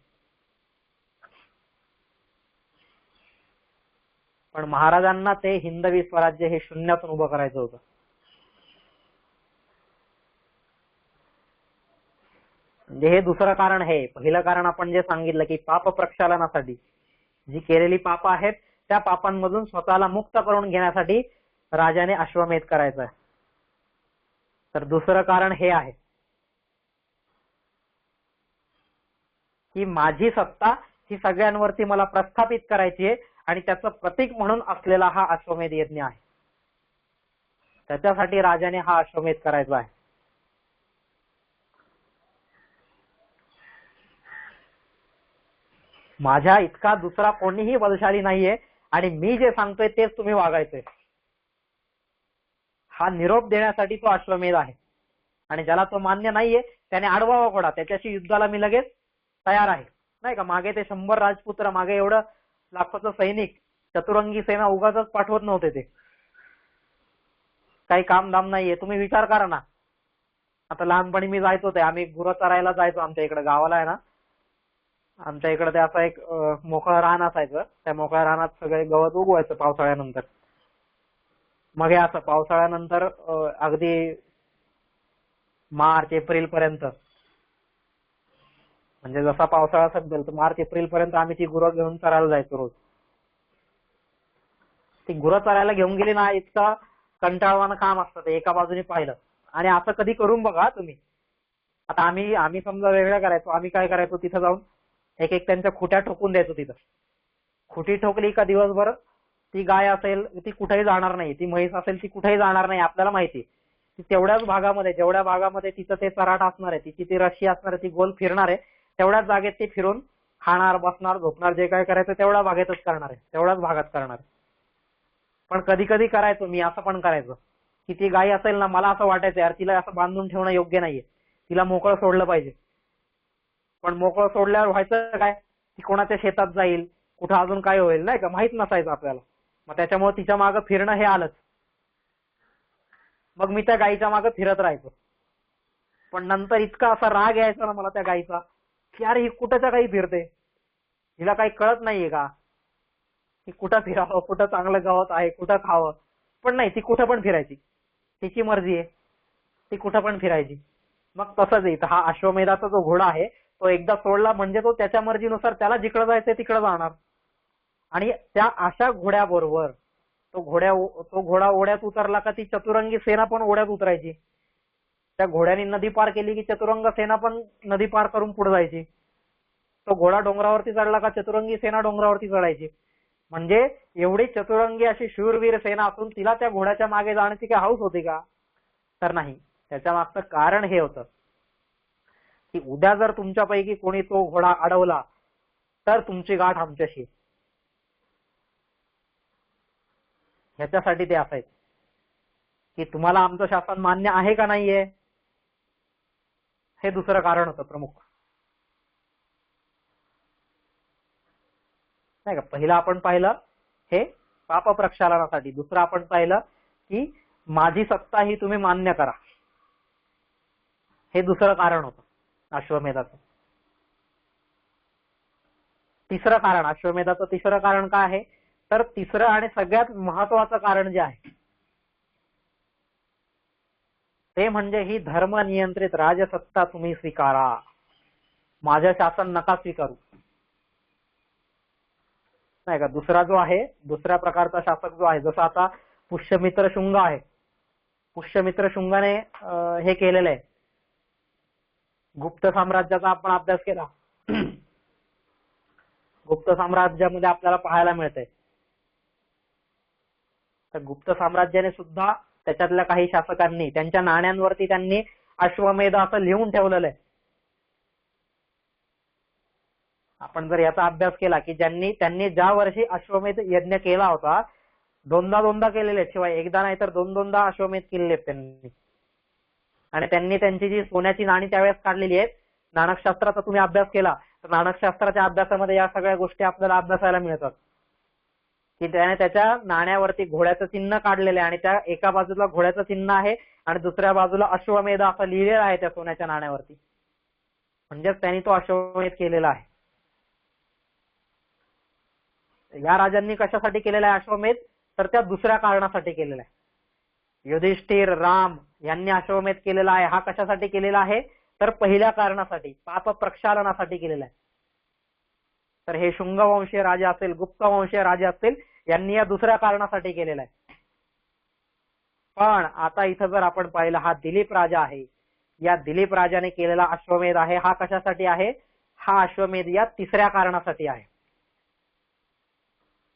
पण महाराजांना ते हिंदवी स्वराज्य हे शून्यातून उभं करायचं होतं. म्हणजे हे दुसरं कारण आहे. पहिलं कारण आपण जे सांगितलं की पाप प्रक्षालनासाठी, जी केलेली पाप आहेत त्या पापांमधून स्वतःला मुक्त करून घेण्यासाठी राजाने अश्वमेध करायचा आहे. तर दुसरं कारण हे आहे की माझी सत्ता ही सगळ्यांवरती मला प्रस्थापित करायची आहे आणि त्याचं प्रतीक म्हणून असलेला हा अश्वमेध यज्ञ आहे. त्याच्यासाठी राजाने हा अश्वमेध करायचा आहे. माझ्या इतका दुसरा कोणीही बलशाली नाहीये आणि मी जे सांगतोय तेच तुम्ही वागायचंय, हा निरोप देण्यासाठी तो अश्वमेध आहे. आणि ज्याला तो मान्य नाहीये त्याने अडवावा घोडा, त्याच्याशी युद्धाला मी लगेच तयार आहे. नाही का, मागे ते 100 राजपुत्र, मागे एवढं लाखोचं सैनिक, चतुरंगी सेना उगाचच पाठवत नव्हते ते. काही काम दाम नाहीये. तुम्ही विचार करा ना, आता लहानपणी मी जायचो ते, आम्ही गुरं चरायला जायचो आमच्या इकडे गावाला आहे ना, आमच्या इकडे ते असं एक मोकळं रान असायचं. त्या मोकळ्या रानात सगळे गवत उगवायचं पावसाळ्यानंतर. मग हे असं पावसाळ्यानंतर अगदी मार्च एप्रिल पर्यंत, म्हणजे जसा पावसाळा संपेल तर मार्च एप्रिल पर्यंत आम्ही ती गुरं घेऊन चरायला जायचो रोज. ती गुरं चरायला घेऊन गेली ना, इतका कंटाळवाणं काम असतं ते एका बाजूने पाहिलं. आणि असं कधी करून बघा तुम्ही. आता आम्ही समजा वेगळं करायचो. आम्ही काय करायचो, तिथं जाऊन एक एक त्यांच्या खुट्या ठोकून द्यायचो. तिथं खुटी ठोकली का दिवसभर ती गाय असेल ती कुठेही जाणार नाही, ती म्हैस असेल ती कुठेही जाणार नाही. आपल्याला माहिती ती तेवढ्याच भागामध्ये, जेवढ्या भागामध्ये तिचं ते चराट असणार आहे, तिची ती रशी असणार आहे, ती गोल फिरणार आहे, तेवढ्याच जागेत ती फिरून खाणार, बसणार, झोपणार, जे काय करायचं तेवढ्या भागातच करणार आहे, तेवढ्याच भागात करणार आहे. पण कधी कधी करायचो मी, असं पण करायचं की ती गाय असेल ना, मला असं वाटायचं यार तिला असं बांधून ठेवणं योग्य नाहीये, तिला मोकळं सोडलं पाहिजे. पण मोकळं सोडल्यावर व्हायचं काय, ती कोणाच्या शेतात जाईल, कुठं अजून काय होईल, नाही का, माहित नसायचं आपल्याला. मग त्याच्यामुळे तिच्या मागं फिरणं हे आलंच. मग मी त्या गायीच्या मागं फिरत राहायचो. पण नंतर इतका असा राग यायचा ना मला त्या गायीचा की यार ही कुठच्या काही फिरते, हिला काही कळत नाहीये का की कुठं फिरावं, कुठं चांगलं गवत आहे, कुठं खावं. पण नाही, ती कुठं पण फिरायची, तिची मर्जी आहे, ती कुठं पण फिरायची. मग तसंच इथं हा अश्वमेधाचा जो घोडा आहे तो एकदा सोडला म्हणजे तो त्याच्या मर्जीनुसार त्याला जिकडं जायचंय तिकडं जाणार. आणि त्या अशा घोड्याबरोबर तो घोडा ओढ्यात उतरला का ती चतुरंगी सेना पण ओढ्यात उतरायची. त्या घोड्याने नदी पार केली की चतुरंग सेना पण नदी पार करून पुढे जायची. तो घोडा डोंगरावरती चढला का चतुरंगी सेना डोंगरावरती चढायची. म्हणजे एवढी चतुरंगी अशी शूरवीर सेना असून तिला त्या घोड्याच्या मागे जाण्याची काय हौस होती का? तर नाही. त्याच्या मागचं कारण हे होतं की उद्या जर तुमच्यापैकी कोणी तो घोडा अडवला तर तुमची गाठ आमच्याशी. ह्याच्यासाठी ते असायचं की तुम्हाला आमचं शासन मान्य आहे का नाहीये, हे दुसरं कारण होतं प्रमुख. नाही का, पहिलं आपण पाहिलं हे पाप प्रक्षालनासाठी, दुसरं आपण पाहिलं की माझी सत्ता ही तुम्ही मान्य करा, हे दुसरं कारण होतं अश्वमेधाचं. तिसरं कारण, अश्वमेधाचं तिसरं कारण काय आहे, तर तिसरं आणि सगळ्यात महत्वाचं कारण जे आहे ते म्हणजे ही धर्म नियंत्रित राजसत्ता तुम्ही स्वीकारा, माझं शासन नका स्वीकारू. नाही का, दुसरा जो आहे, दुसऱ्या प्रकारचा शासक जो आहे, जसं आता पुष्यमित्र शुंग आहे, पुष्यमित्र शुंगाने हे केलेलं आहे. गुप्त साम्राज्याचा आपण अभ्यास केला. गुप्त साम्राज्यामध्ये आपल्याला पाहायला मिळतंय तर गुप्त साम्राज्याने सुद्धा त्याच्यातल्या काही शासकांनी त्यांच्या नाण्यांवरती त्यांनी अश्वमेध असं लिहून ठेवलेलं आहे. आपण जर याचा अभ्यास केला की त्यांनी ज्या वर्षी अश्वमेध यज्ञ केला होता, दोनदा केलेले आहेत, शिवाय एकदा नाही तर दोनदा अश्वमेध केलेले त्यांनी. आणि त्यांनी त्यांची जी सोन्याची नाणी त्यावेळेस काढलेली आहेत. नाणकशास्त्राचा तुम्ही अभ्यास केला तर नाणकशास्त्राच्या अभ्यासामध्ये या सगळ्या गोष्टी आपल्याला अभ्यासायला मिळतात की त्याने त्याच्या नाण्यावरती घोड्याचं चिन्ह काढलेलं आहे आणि त्या एका बाजूला घोड्याचं चिन्ह आहे आणि दुसऱ्या बाजूला अश्वमेध असं लिहिलेलं आहे त्या सोन्याच्या नाण्यावरती. म्हणजेच त्यांनी तो अश्वमेध केलेला आहे. या राजांनी कशासाठी केलेला आहे अश्वमेध, तर त्या दुसऱ्या कारणासाठी केलेला आहे. युधिष्ठिर, राम यांनी अश्वमेध केलेला आहे. हा कशासाठी केलेला आहे, तर पहिल्या कारणासाठी, पाप प्रक्षालनासाठी केलेला आहे. तर हे शुंगवंशीय राजा असेल, गुप्तवंशीय राजा असतील, यांनी या दुसऱ्या कारणासाठी केलेला आहे. पण आता इथं जर आपण पाहिलं, हा दिलीप राजा आहे. या दिलीप राजाने केलेला अश्वमेध आहे हा कशासाठी आहे, हा अश्वमेध या तिसऱ्या कारणासाठी आहे.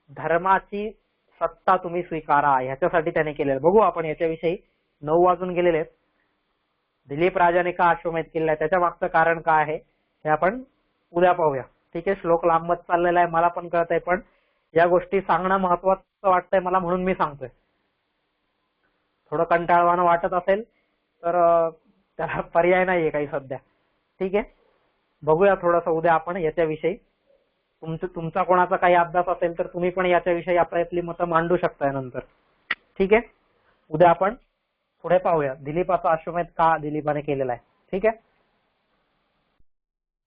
धर्माची सत्ता तुम्ही स्वीकारा ह्याच्यासाठी त्याने केलेलं. बघू आपण याच्याविषयी. 9 वाजून गेलेले आहेत. दिलीप राजाने का अश्वमेध केलेला आहे, त्याच्या मागचं कारण काय आहे हे आपण उद्या पाहूया. ठीक आहे. श्लोक लांबत चाललेला आहे, मला पण कळत आहे, पण या गोष्टी सांगणं महत्वाचं वाटतंय मला म्हणून मी सांगतोय. थोडं कंटाळवाणं वाटत असेल तर त्याला पर्याय नाहीये काही सध्या. ठीक आहे. बघूया थोडंसं उद्या आपण याच्याविषयी. तुमचा कोणाचा काही अभ्यास असेल तर तुम्ही पण याच्याविषयी आपली मतं मांडू शकताय नंतर. ठीक आहे. उद्या आपण पुढे पाहूया दिलीपाचा अश्वमेध का दिलीपाने केलेला आहे. ठीक आहे.